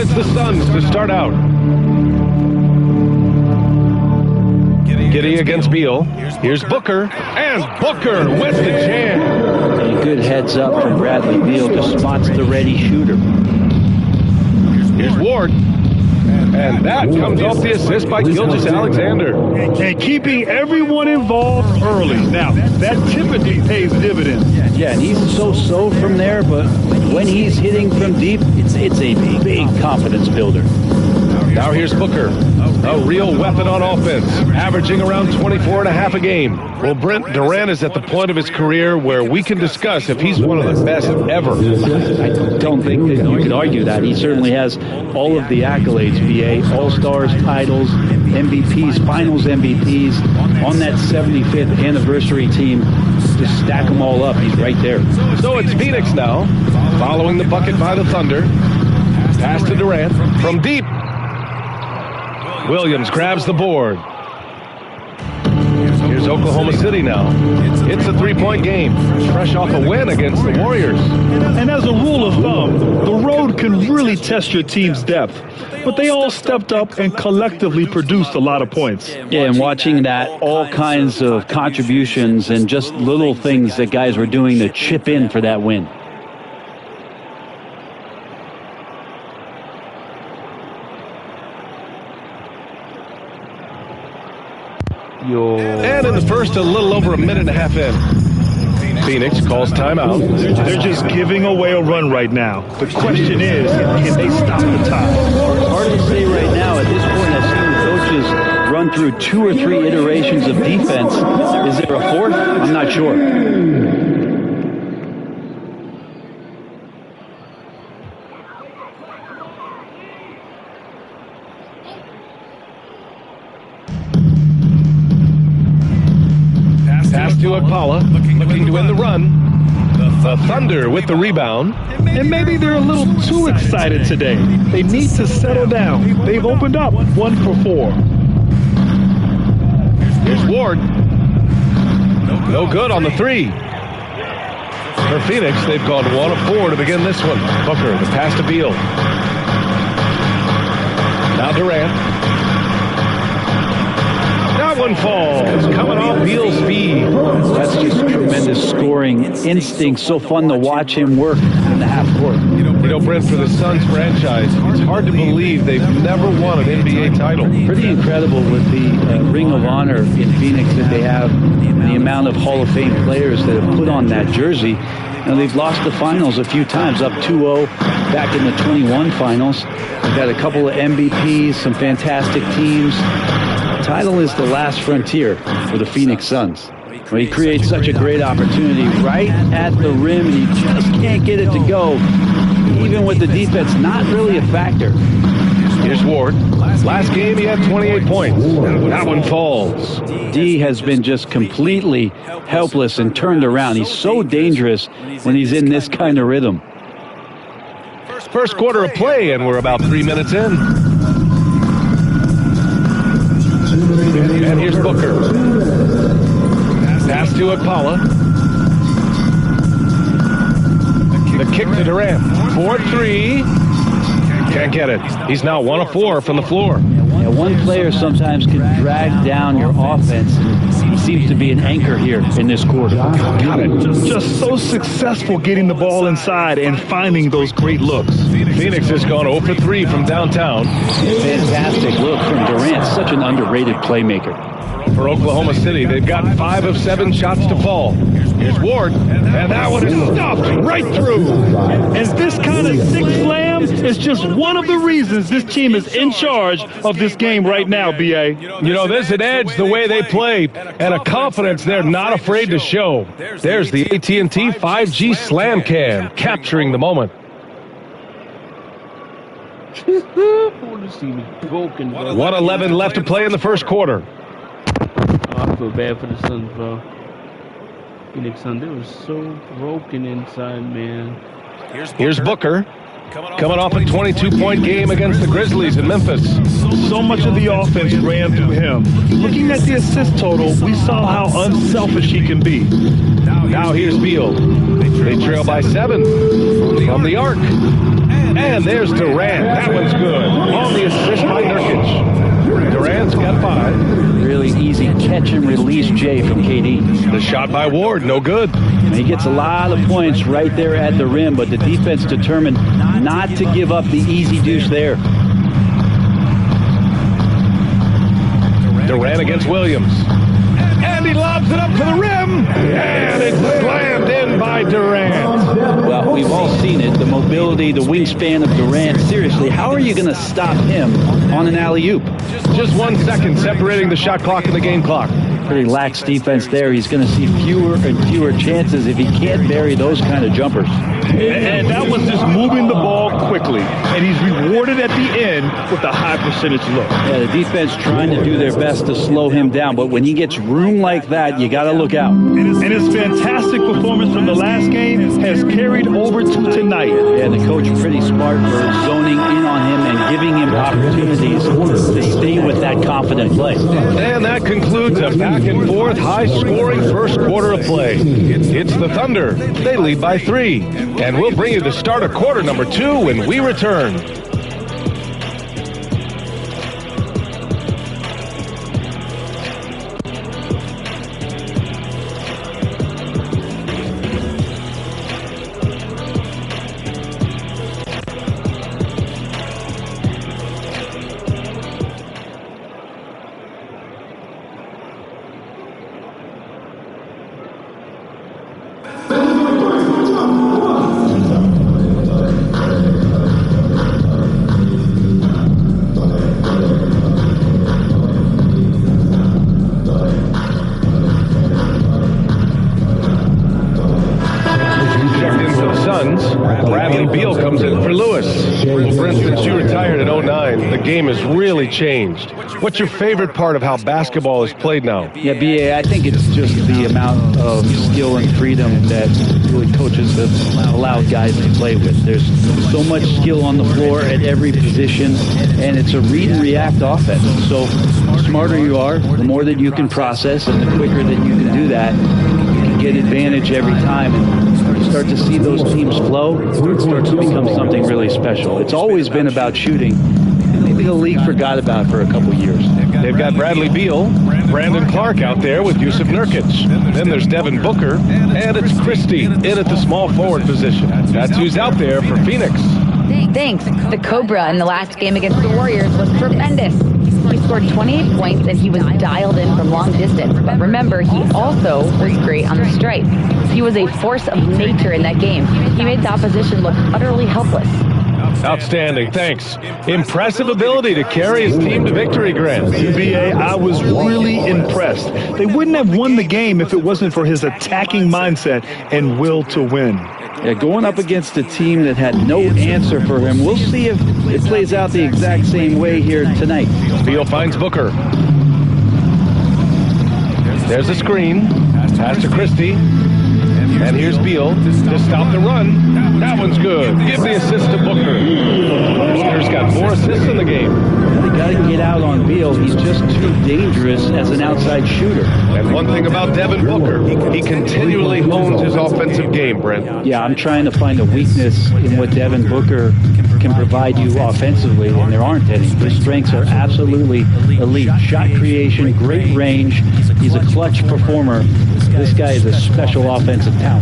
Speaker 3: The Suns to start out. Giddey against Beal. Here's Booker, and Booker with the jam.
Speaker 13: A good heads up from Bradley Beal, just spots the ready shooter.
Speaker 3: Here's Ward, and that comes off the assist by Gilgeous-Alexander.
Speaker 4: And keeping everyone involved early. Now, that typically pays dividends.
Speaker 13: Yeah, and he's so from there, but when he's hitting from deep, it's a big confidence builder.
Speaker 3: Now here's Booker, a real weapon on offense, averaging around 24.5 a game. Well, Brent, Durant is at the point of his career where we can discuss if he's one of the best ever.
Speaker 13: I don't think that you could argue that. He certainly has all of the accolades, BA, All-Stars, titles, MVPs, Finals MVPs, on that 75th anniversary team. Just stack them all up. He's right there.
Speaker 3: So it's Phoenix now, following the bucket by the Thunder. Pass to Durant from deep. Williams grabs the board. Here's Oklahoma City now. It's a three-point game, fresh off a win against the Warriors.
Speaker 4: And as a rule of thumb, the road can really test your team's depth. But they all stepped up and collectively produced a lot of points.
Speaker 13: Yeah, and watching that, all kinds of contributions and just little things that guys were doing to chip in for that win.
Speaker 3: And in the first, a little over a minute and a half in. Phoenix calls timeout.
Speaker 4: They're just giving away a run right now. The question is, can they stop the tie?
Speaker 13: Hard to say right now. At this point, I've seen the coaches run through 2 or 3 iterations of defense. Is there a fourth? I'm not sure.
Speaker 3: Pass to Akpala, looking to win the run. The Thunder with the rebound.
Speaker 4: And maybe they're a little too excited today. They need to settle down. They've opened up 1 for 4.
Speaker 3: Here's Ward. No good on the 3. For Phoenix, they've gone 1 of 4 to begin this one. Booker, the pass to Beal. Now Durant. That one falls, coming off Beal's feed.
Speaker 13: That's just tremendous scoring instinct. So fun to watch him work in the half court.
Speaker 3: You know, Brent, for the Suns franchise, it's hard to believe they've never won an NBA title.
Speaker 13: Pretty incredible with the Ring of Honor in Phoenix that they have, the amount of Hall of Fame players that have put on that jersey. Now, they've lost the finals a few times, up 2-0 back in the 21 finals. They've got a couple of MVPs, some fantastic teams. The title is the last frontier for the Phoenix Suns. Well, he creates such a great opportunity right at the rim, and he just can't get it to go, even with the defense not really a factor.
Speaker 3: Here's Ward. Last game, he had 28 points. That one falls.
Speaker 13: D has been just completely helpless and turned around. He's so dangerous when he's in this kind of rhythm.
Speaker 3: First quarter of play, and we're about 3 minutes in. And here's Booker. Pass to Akpala. The kick to Durant. 4-3. Can't get it. He's now 1 of 4 from the floor.
Speaker 13: Yeah, one player sometimes can drag down your offense. He seems to be an anchor here in this quarter.
Speaker 4: Got it. Just so successful getting the ball inside and finding those great looks.
Speaker 3: Phoenix has gone 0 for 3 from downtown.
Speaker 13: Fantastic look from Durant. Such an underrated playmaker.
Speaker 3: For Oklahoma City, they've got 5 of 7 shots to fall. Here's Ward, and that one is stuffed right through.
Speaker 4: And this kind of six slam is just one of the reasons this team is in charge of this game right now, B.A.
Speaker 3: You know, there's an edge the way they play and a confidence they're not afraid to show. There's the AT&T 5G Slam Cam, capturing the moment. 1:11 left to play in the first quarter.
Speaker 18: I feel bad for the Suns, bro. Phoenix Suns, they were so broken inside, man.
Speaker 3: Here's Booker. Coming off a 22-point game against the Grizzlies in Memphis.
Speaker 4: So much of the offense ran through him. Looking at the assist total, we saw how unselfish he can be.
Speaker 3: Now here's Beal. They trail by 7 from the arc. And there's Durant. That one's good. On the assist by Nurkic. Durant's got 5.
Speaker 13: Really easy catch and release, Jay, from KD.
Speaker 3: The shot by Ward, no good.
Speaker 13: And he gets a lot of points right there at the rim, but the defense determined not to give up the easy deuce there.
Speaker 3: Durant against Williams. And he lobs it up to the rim. And it's slammed in by Durant.
Speaker 13: Well, we've all seen it. The mobility, the wingspan of Durant. Seriously, how are you going to stop him on an alley-oop?
Speaker 3: Just 1 second separating the shot clock and the game clock.
Speaker 13: Pretty lax defense there. He's going to see fewer and fewer chances if he can't bury those kind of jumpers.
Speaker 4: And that was just moving the ball quickly. And he's rewarded at the end with a high percentage look.
Speaker 13: Yeah, the defense trying to do their best to slow him down. But when he gets room like that, you got to look out.
Speaker 4: And his fantastic performance from the last game has carried over to tonight.
Speaker 13: Yeah, the coach pretty smart for zoning in on him and giving him opportunities to stay with that confident play.
Speaker 3: And that concludes a back and forth, high-scoring first quarter of play. It's the Thunder. They lead by 3. And we'll bring you the start of quarter number 2 when we return. Bradley Beal comes in for Lewis. Well, for instance, you retired in 09. The game has really changed. What's your favorite part of how basketball is played now?
Speaker 13: Yeah, BA, I think it's just the amount of skill and freedom that really coaches have allowed guys to play with. There's so much skill on the floor at every position, and it's a read and react offense. So the smarter you are, the more that you can process, and the quicker that you can do that, you can get advantage every time. And start to see those teams flow, it starts to become something really special. It's always been about shooting, and maybe the league forgot about it for a couple years.
Speaker 3: They've got Bradley Beal, Brandon Clark out there with Yusuf Nurkic. Then there's Devin Booker, and it's Christie in at the small forward position. That's who's out there for Phoenix.
Speaker 5: Thanks. The Cobra in the last game against the Warriors was tremendous. He scored 28 points and he was dialed in from long distance. But remember, he also was great on the stripe. He was a force of nature in that game. He made the opposition look utterly helpless.
Speaker 3: Outstanding, thanks. Impressive ability to carry his team to victory, Grant.
Speaker 4: BA, I was really impressed. They wouldn't have won the game if it wasn't for his attacking mindset and will to win.
Speaker 13: Yeah, going up against a team that had no answer for him. We'll see if it plays out the exact same way here tonight.
Speaker 3: Beal finds Booker. There's a screen. Pass to Christie. And here's Beal to stop the run. That one's good. Give the assist to Booker. Booker's got 4 assists in the game.
Speaker 13: They got to get out on Beal. He's just too dangerous as an outside shooter.
Speaker 3: And one thing about Devin Booker, he continually hones his offensive game, Brent.
Speaker 13: Yeah, I'm trying to find a weakness in what Devin Booker can provide you offensively, and there aren't any. His strengths are absolutely elite. Shot creation, great range. He's a clutch performer. This guy is a special offensive talent.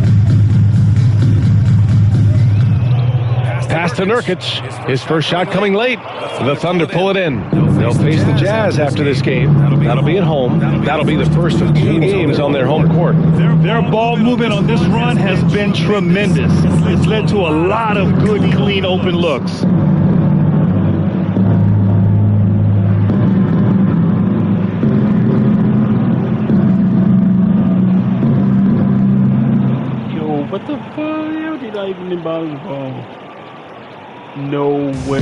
Speaker 3: Pass to Nurkic. His first shot coming late. The Thunder pull it in. They'll face the Jazz after this game. That'll be at home. That'll be the first of 2 games on their home court.
Speaker 4: Their ball movement on this run has been tremendous. It's led to a lot of good, clean, open looks.
Speaker 18: What the fuck? How did I even inbound the ball? No way.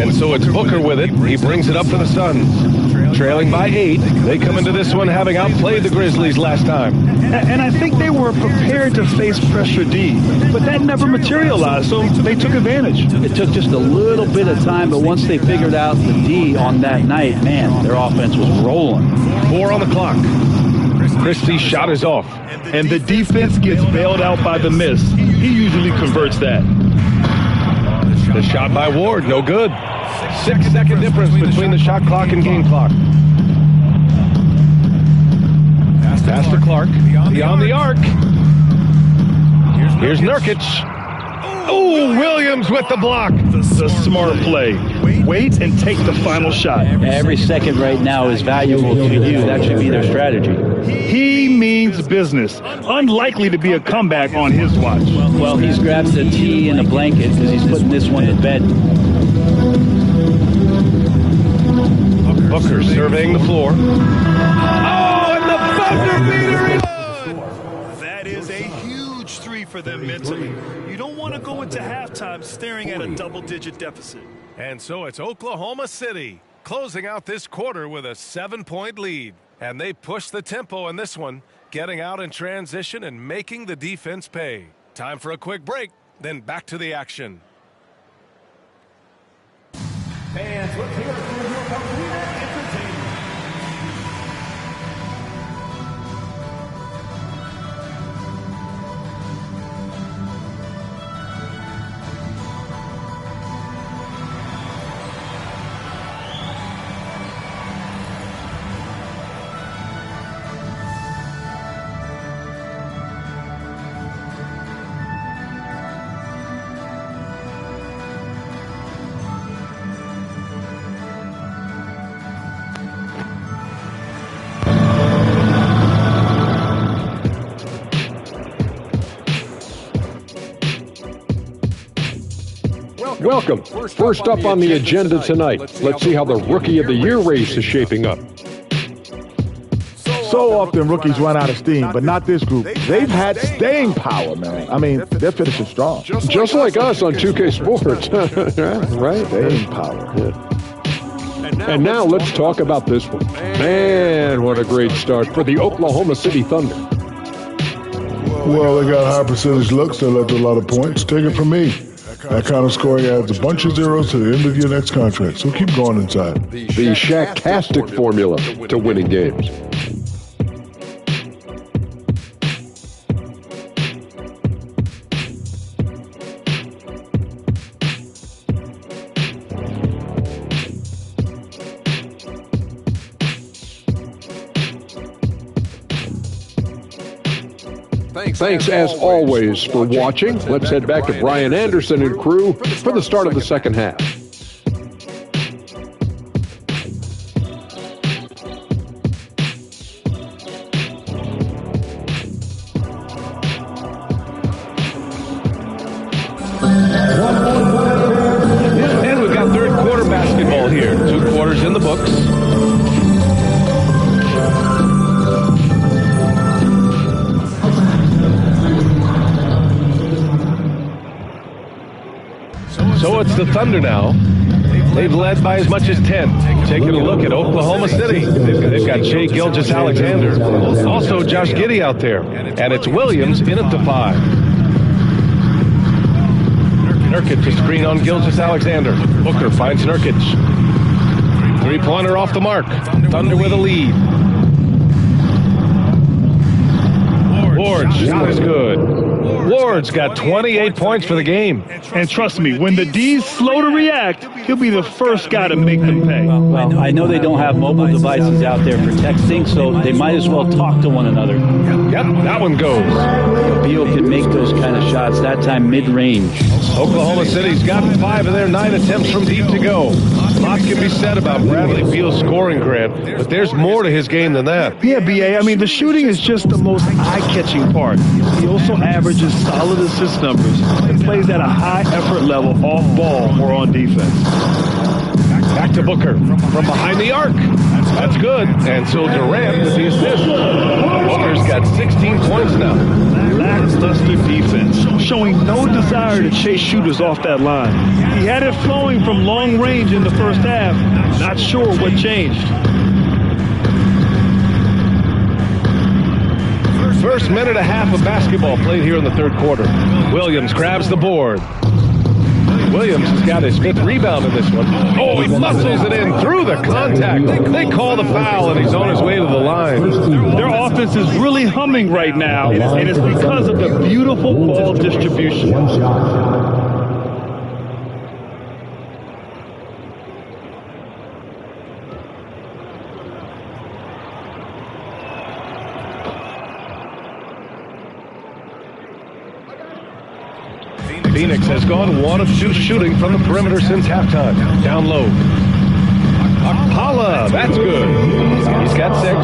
Speaker 3: And so it's Booker with it. He brings it up for the Suns. Trailing by 8. They come into this one having outplayed the Grizzlies last time.
Speaker 4: And I think they were prepared to face pressure D, but that never materialized, so they took advantage.
Speaker 13: It took just a little bit of time, but once they figured out the D on that night, man, their offense was rolling.
Speaker 3: 4 on the clock. Christie's shot is off.
Speaker 4: And the defense gets bailed out by the miss. He usually converts that.
Speaker 3: The shot by Ward, no good. 6-second difference between the shot clock and game clock. Pass to Clark. Beyond the arc. Here's Nurkic. Oh, Williams with the block.
Speaker 4: The smart play. Wait and take the final shot.
Speaker 13: Every second right now is valuable to you. That should be their strategy.
Speaker 4: He means business. Unlikely to be a comeback on his watch.
Speaker 13: Well, he's grabbed the tea and a blanket because he's putting this one to bed.
Speaker 3: Booker surveying the floor. Oh, and the Thunder beat it!
Speaker 4: That is a huge 3 for them mentally. You don't want to go into halftime staring at a double-digit deficit.
Speaker 3: And so it's Oklahoma City closing out this quarter with a 7-point lead. And they push the tempo in this one, getting out in transition and making the defense pay. Time for a quick break, then back to the action.
Speaker 19: Fans, let's hear it for your Mycareer Entertainment.
Speaker 2: Welcome. First up on the agenda tonight, let's see how the Rookie of the Year race is shaping up.
Speaker 1: So often rookies run out of steam, but not this group. They've had staying power, man. I mean, they're finishing strong.
Speaker 2: Just like us on 2K Sports. Right?
Speaker 1: Staying power.
Speaker 2: Yeah. And now let's talk about this one. Man, what a great start for the Oklahoma City Thunder.
Speaker 14: Well, they got high percentage looks that led to a lot of points. Take it from me. That kind of scoring adds a bunch of zeros to the end of your next contract, so keep going inside.
Speaker 2: The Shaq-tastic formula to winning games. Thanks as always for watching. Let's head back to Brian Anderson and crew for the start of the second half.
Speaker 3: quarter's in the books. So it's the Thunder now. They've led by as much as 10. Taking a look at Oklahoma City. They've got Shai Gilgeous-Alexander. Also Josh Giddey out there. And it's Williams in at the 5. Nurkic to screen on Gilgeous-Alexander. Booker finds Nurkic. Three-pointer off the mark. Thunder with a lead. Ward's shot is good. Ward's got 28 points for the game.
Speaker 4: And trust me, when the D's slow to react, he'll be the first guy to make them pay.
Speaker 13: Well, I know they don't have mobile devices out there for texting, so they might as well talk to one another.
Speaker 3: Yep, that one goes.
Speaker 13: Beal can make those kind of shots, that time mid-range.
Speaker 3: Oklahoma City's gotten 5 of their 9 attempts from deep to go. Lots can be said about Bradley Beal's scoring, Grant, but there's more to his game than that.
Speaker 4: Yeah, B.A., I mean, the shooting is just the most eye-catching part. He also averages solid assist numbers and plays at a high effort level off ball or on defense.
Speaker 3: Back to Booker from behind the arc. That's good. And so Durant with the assist. Booker's got 16 points now.
Speaker 4: Lackluster defense, showing no desire to chase shooters off that line. He had it flowing from long range in the first half. Not sure what changed.
Speaker 3: First minute and a half of basketball played here in the third quarter. Williams grabs the board. Williams has got his 5th rebound in this one. Oh, he muscles it in through the contact. They call the foul, and he's on his way to the line.
Speaker 4: Their offense is really humming right now, and it's because of the beautiful ball distribution.
Speaker 3: Phoenix has gone 1 of 2 shooting from the perimeter since halftime. Down low. Akpala, that's good. He's got 6.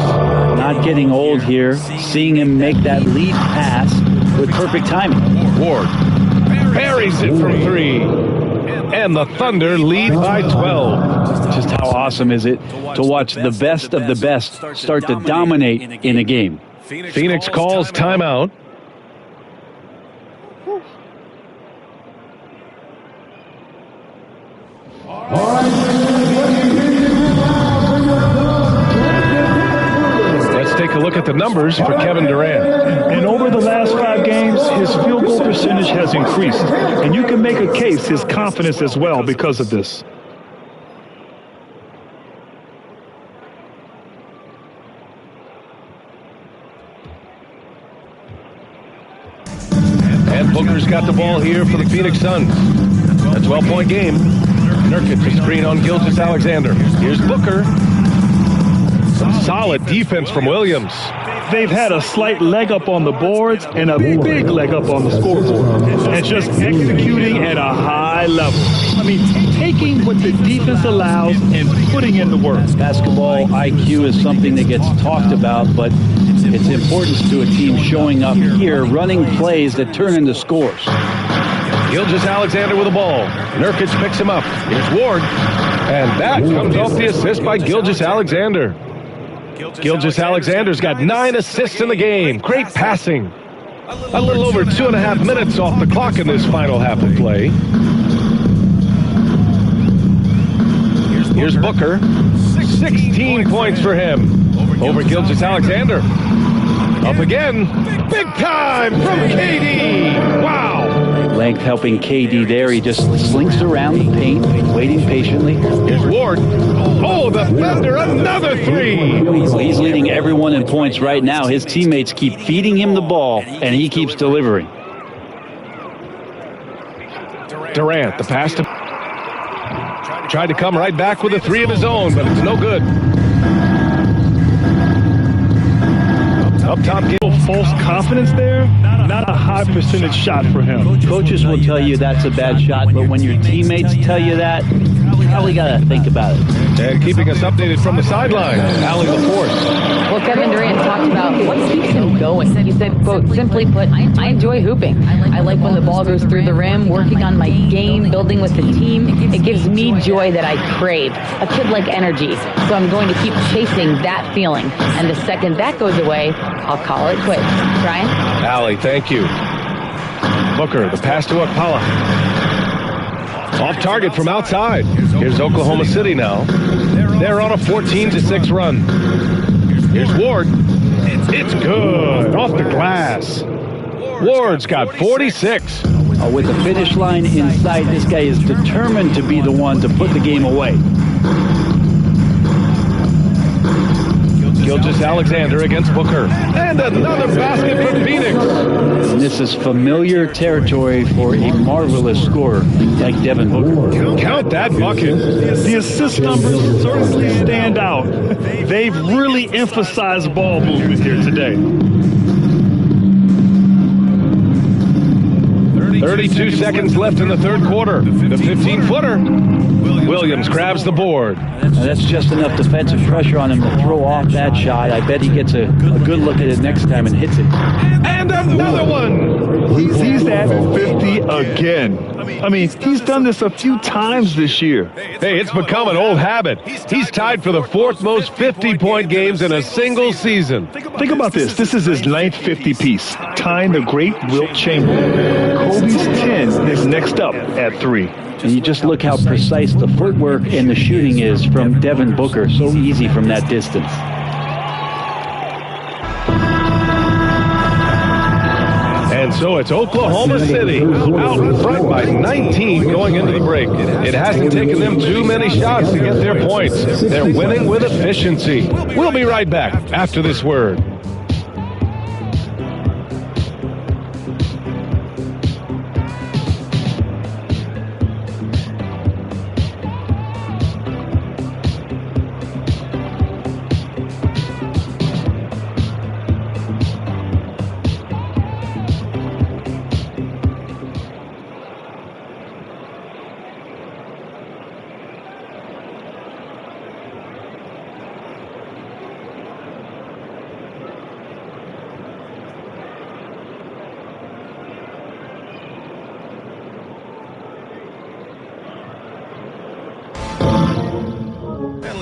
Speaker 13: Not getting old here. Seeing him make that lead pass with perfect timing.
Speaker 3: Ward buries it from 3. And the Thunder lead by 12.
Speaker 13: Just how awesome is it to watch the best of the best start to dominate in a game.
Speaker 3: Phoenix calls timeout. Let's take a look at the numbers for Kevin Durant.
Speaker 4: And over the last 5 games, his field goal percentage has increased. And you can make a case his confidence as well because of this.
Speaker 3: And Booker's got the ball here for the Phoenix Suns. A 12-point game. Nurkic to screen on Gilgeous-Alexander. Here's Booker. Some solid defense from Williams.
Speaker 4: They've had a slight leg up on the boards and a big leg up on the scoreboard. And just executing at a high level. I mean, taking what the defense allows and putting in the work.
Speaker 13: Basketball IQ is something that gets talked about, but its importance to a team showing up here, running plays that turn into scores.
Speaker 3: Gilgeous-Alexander with the ball. Nurkic picks him up. Here's Ward. And that comes off the assist by Gilgeous-Alexander. Gilgeous-Alexander's got 9 assists in the game. Great passing. A little over 2.5 minutes off the clock in this final half of play. Here's Booker. 16 points for him. Over Gilgeous-Alexander. Up again. Big time from KD. Wow.
Speaker 13: Length helping KD there. He just slinks around the paint, waiting patiently.
Speaker 3: Here's Ward. Oh, the Thunder, another 3.
Speaker 13: Well, he's leading everyone in points right now. His teammates keep feeding him the ball, and he keeps delivering.
Speaker 3: Durant, the pass to... Tried to come right back with a 3 of his own, but it's no good. Up top,
Speaker 4: false confidence there. Not a high percentage shot for him.
Speaker 13: Coaches will tell you that's a bad shot, but when your teammates tell you that, you probably got to think about it.
Speaker 3: And keeping us updated from the sideline, Allie LaForce.
Speaker 5: Well, Kevin Durant talked about what keeps him going. He said, quote, simply put, I enjoy hooping. I like when the ball goes through the rim, working on my game, building with the team. It gives me joy that I crave, a kid-like energy. So I'm going to keep chasing that feeling. And the second that goes away, I'll call it quits. Brian?
Speaker 3: Allie, thank you. Booker, the pass to Okpala. Off target from outside. Here's Oklahoma City now. They're on a 14-6 run. Here's Ward. It's good. Off the glass. Ward's got 46.
Speaker 13: With the finish line in sight, this guy is determined to be the one to put the game away.
Speaker 3: Gilgeous-Alexander against Booker. And another basket for Phoenix.
Speaker 13: And this is familiar territory for a marvelous scorer like Devin Booker.
Speaker 3: Count that bucket.
Speaker 4: The assist numbers certainly stand out. They've really emphasized ball movement here today.
Speaker 3: 32 seconds left in the third quarter. The 15-footer. Williams grabs the board.
Speaker 13: Now that's just enough defensive pressure on him to throw off that shot. I bet he gets a good look at it next time and hits it.
Speaker 3: And another one.
Speaker 4: He's at 50 again. I mean, he's done this a few times this year.
Speaker 3: Hey, it's become an old habit. He's tied for the fourth most 50-point games in a single season.
Speaker 4: Think about this. This is his ninth 50-piece, tying the great Wilt Chamberlain. Kobe's 10 is next up at 3.
Speaker 13: And you just look how precise the footwork and the shooting is from Devin Booker. So easy from that distance.
Speaker 3: And so it's Oklahoma City out in front by 19 going into the break. It hasn't taken them too many shots to get their points. They're winning with efficiency. We'll be right back after this word.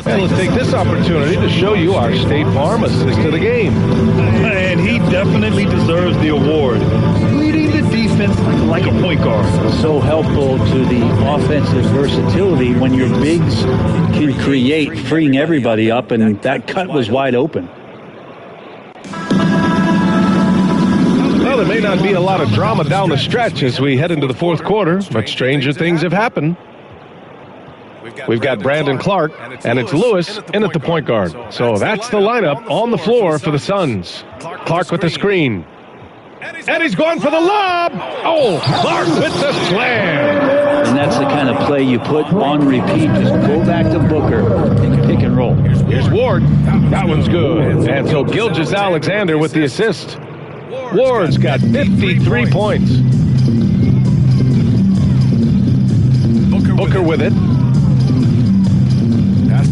Speaker 3: And let's take this opportunity to show you our State Farm assist of the game.
Speaker 4: And he definitely deserves the award. Leading the defense like a point guard.
Speaker 13: So helpful to the offensive versatility when your bigs can create, freeing everybody up, and that cut was wide open.
Speaker 3: Well, there may not be a lot of drama down the stretch as we head into the fourth quarter, but stranger things have happened. We've got Brandon Clark, and it's Lewis in at the point guard. So that's the lineup on the floor for the Suns. Clark with the screen. And he's going for the lob. Oh, Clark with the slam.
Speaker 13: And that's the kind of play you put on repeat. Just go back to Booker, pick and roll.
Speaker 3: Here's Ward. That one's good. And so Gilgeous-Alexander with the assist. Ward's got 53 points. Booker with it.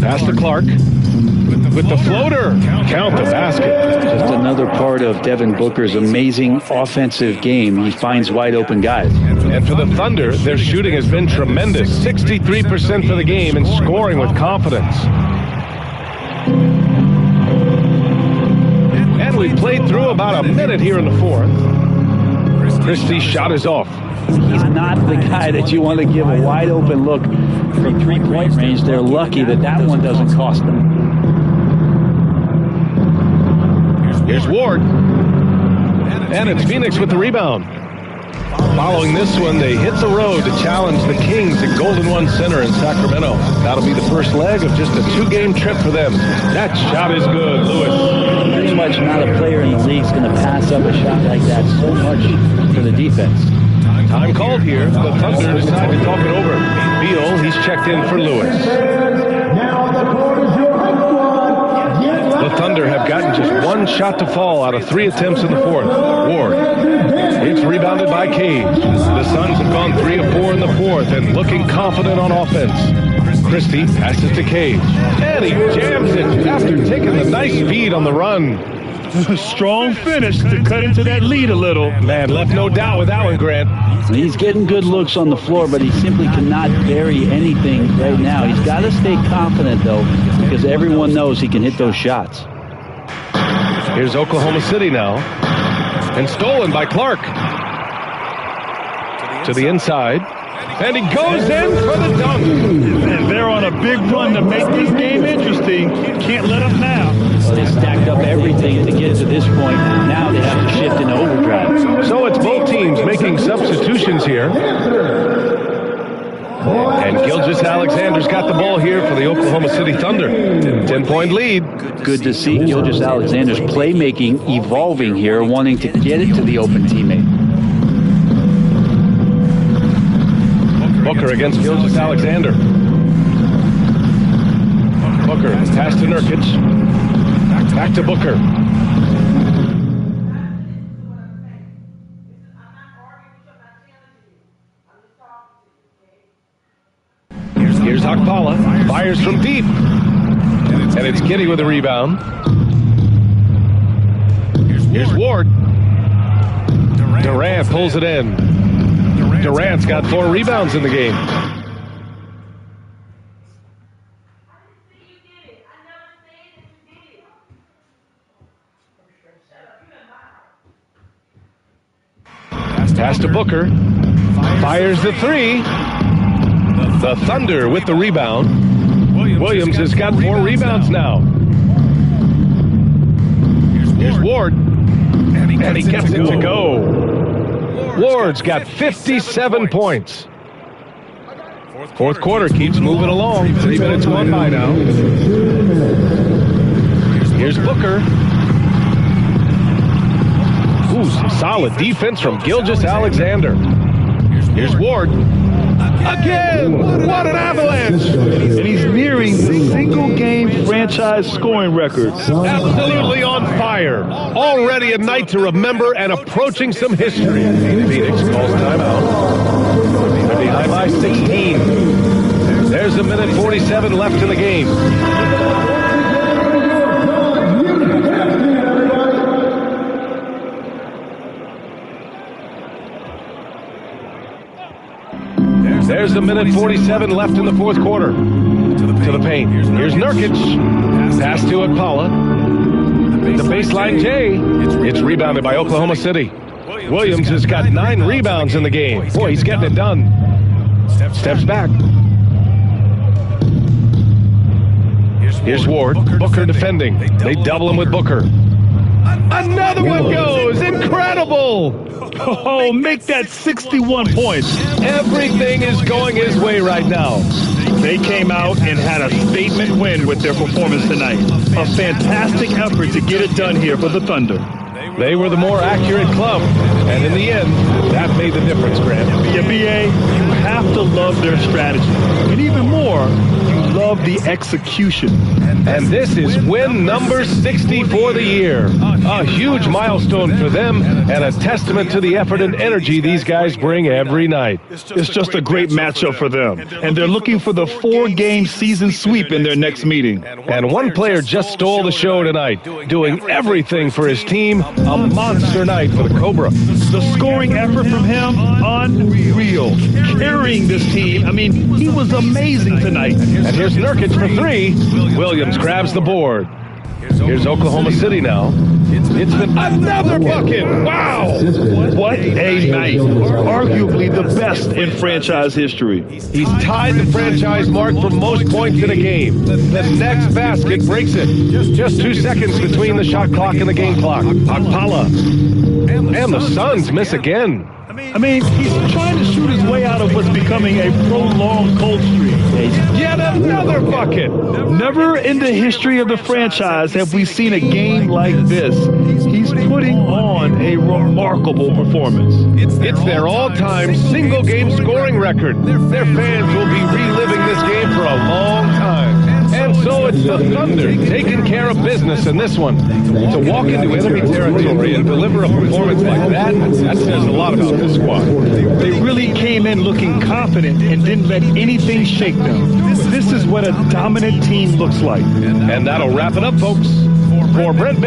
Speaker 3: Pass to Clark. With the floater. Count the basket.
Speaker 13: Just another part of Devin Booker's amazing offensive game. He finds wide open guys.
Speaker 3: And for the Thunder, their shooting has been tremendous. 63% for the game and scoring with confidence. And we played through about a minute here in the fourth. Christie's shot is off.
Speaker 13: He's not the guy that you want to give a wide open look from three-point range. They're lucky that one doesn't cost them.
Speaker 3: Here's Ward. And it's Phoenix with the rebound. Following this one, they hit the road to challenge the Kings at Golden One Center in Sacramento. That'll be the first leg of just a 2-game trip for them. That shot is good, Lewis.
Speaker 13: Pretty much not a player in the league is going to pass up a shot like that so much for the defense.
Speaker 3: Time called here. The Thunder decide to talk it over. Beal, he's checked in for Lewis. The Thunder have gotten just one shot to fall out of 3 attempts in the fourth. Ward. It's rebounded by Cage. The Suns have gone 3 of 4 in the fourth and looking confident on offense. Christie passes to Cage. And he jams it after taking the nice speed on the run.
Speaker 4: Strong finish to cut into that lead a little.
Speaker 3: Man, left no doubt with that one, Grant.
Speaker 13: He's getting good looks on the floor, but he simply cannot bury anything right now. He's got to stay confident, though, because everyone knows he can hit those shots.
Speaker 3: Here's Oklahoma City now. And stolen by Clark. To the inside. And he goes in for the dunk.
Speaker 4: And they're on a big run to make this game interesting. Can't let them now.
Speaker 13: Well, they stacked up everything to get to this point. Now they have to shift into overdrive.
Speaker 3: So it's both teams making substitutions here. And Gilgeous Alexander's got the ball here for the Oklahoma City Thunder. 10-point lead.
Speaker 13: Good to see Gilgeous Alexander's playmaking evolving here, wanting to get it to the open teammate.
Speaker 3: Booker against Gilgeous Alexander. Booker, pass to Nurkic. Back to Booker. Here's Akpala. Fires from deep. And it's Giddey with a rebound. Here's Ward. Durant pulls it in. Durant's got 4 rebounds in the game. Pass to Booker. Fires the 3. The Thunder with the rebound. Williams has got 4 rebounds now. Here's Ward. And he gets it to go. Ward's got 57 points. Fourth quarter keeps moving along. 3 minutes gone by now. Here's Booker. Ooh, some solid defense from Gilgeous Alexander. Here's Ward. Again! What an avalanche!
Speaker 4: And he's nearing the single-game franchise scoring record.
Speaker 3: Absolutely on fire. Already a night to remember and approaching some history. Phoenix calls timeout. They're behind by 16. There's a minute 47 left in the game. There's a minute 47 left in the fourth quarter. To the paint. Here's Nurkic. Pass to Akpala. The baseline J. It's rebounded by Oklahoma City. Williams has got 9 rebounds in the game. Boy, he's getting it done. Steps back. Here's Ward. Booker defending. They double him with Booker. Another one goes. Incredible.
Speaker 4: Oh, make that 61 points.
Speaker 3: Everything is going his way right now.
Speaker 4: They came out and had a statement win with their performance tonight. A fantastic effort to get it done here for the Thunder.
Speaker 3: They were the more accurate club, and in the end, that made the difference, Grant.
Speaker 4: Yeah, B.A., you have to love their strategy. And even more, you love the execution.
Speaker 3: And this is win number 60 for the year. A huge milestone for them and a testament to the effort and energy these guys bring every night.
Speaker 4: It's just a great matchup for them. And they're looking for the 4-game season sweep in their next meeting.
Speaker 3: And one player just stole the show tonight, doing everything for his team. A monster night for the Cobra.
Speaker 4: The scoring effort from him, unreal. Carrying this team. I mean, he was amazing tonight.
Speaker 3: And here's Nurkic for 3. Williams grabs the board. Here's Oklahoma City now. It's another bucket. Wow.
Speaker 4: What a night. Arguably the best in franchise history.
Speaker 3: He's tied the franchise mark for most points in a game. The next basket breaks it. Just 2 seconds between the shot clock and the game clock. Akpala. And the Suns miss again.
Speaker 4: I mean, he's trying to shoot his way out of what's becoming a prolonged cold streak.
Speaker 3: Yet another bucket.
Speaker 4: Never in the history of the franchise have we seen a game like this. He's putting on a remarkable performance.
Speaker 3: It's their all-time single-game scoring record. Their fans will be reliving this game for a long time. And so it's the Thunder taking care of business in this one. To walk into enemy territory and deliver a performance like that says a lot about this squad.
Speaker 4: They really came in looking confident and didn't let anything shake them. This is what a dominant team looks like.
Speaker 3: And that'll wrap it up, folks. For Brent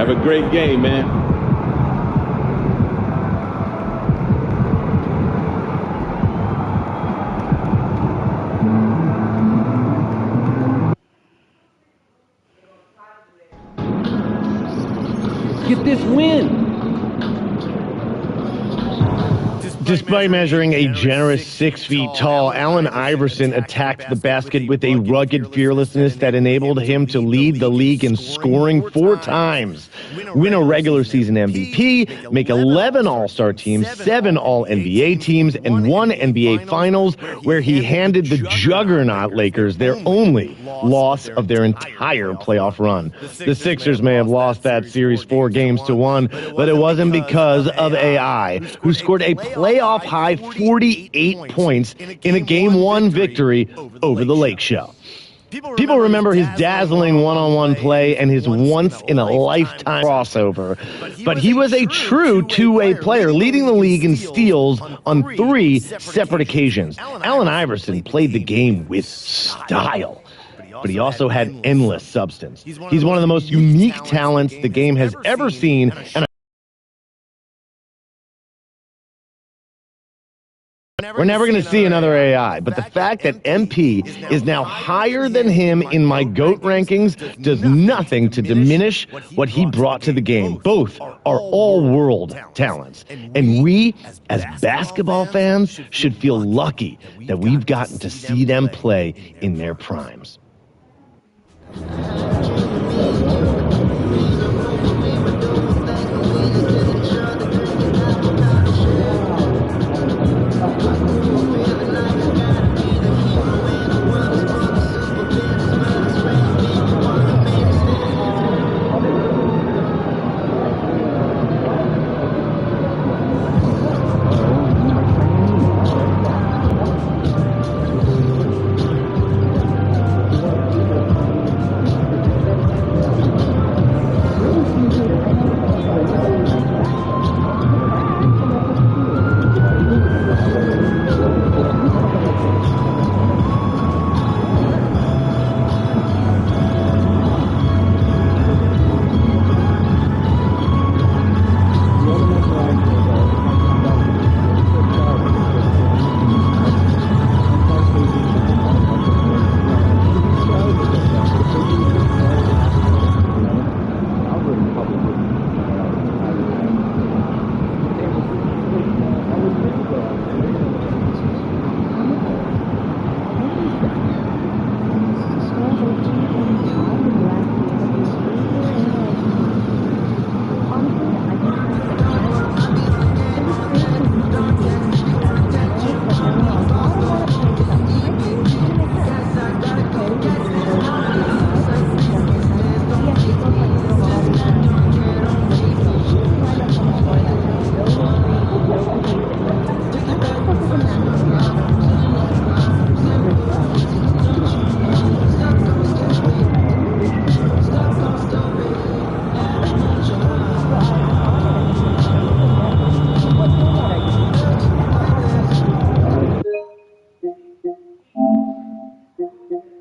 Speaker 11: Have a great game, man.
Speaker 8: Get this win.
Speaker 20: Despite measuring a generous 6 feet tall, Allen Iverson attacked the basket with a rugged fearlessness that enabled him to lead the league in scoring 4 times, win a regular season MVP, make 11 All-Star teams, 7 All-NBA teams, and 1 NBA Finals, where he handed the juggernaut Lakers their only loss of their entire playoff run. The Sixers may have lost that series 4-1, but it wasn't because of AI, who scored a playoff high 48 points in a Game 1 victory over the Lake Show. People remember his dazzling one-on-one play and his once-in-a-lifetime crossover, but he was a true two-way player, leading the league in steals on 3 separate occasions. Allen Iverson played the game with style, but he also had endless substance. He's one of the most unique talents the game has ever seen, and we're never going to see another AI, but the fact that MP is now higher than him in my GOAT rankings does nothing to diminish what he brought to the game. Both are all-world talents, and we, as basketball fans, should feel lucky that we've gotten to see them play in their primes.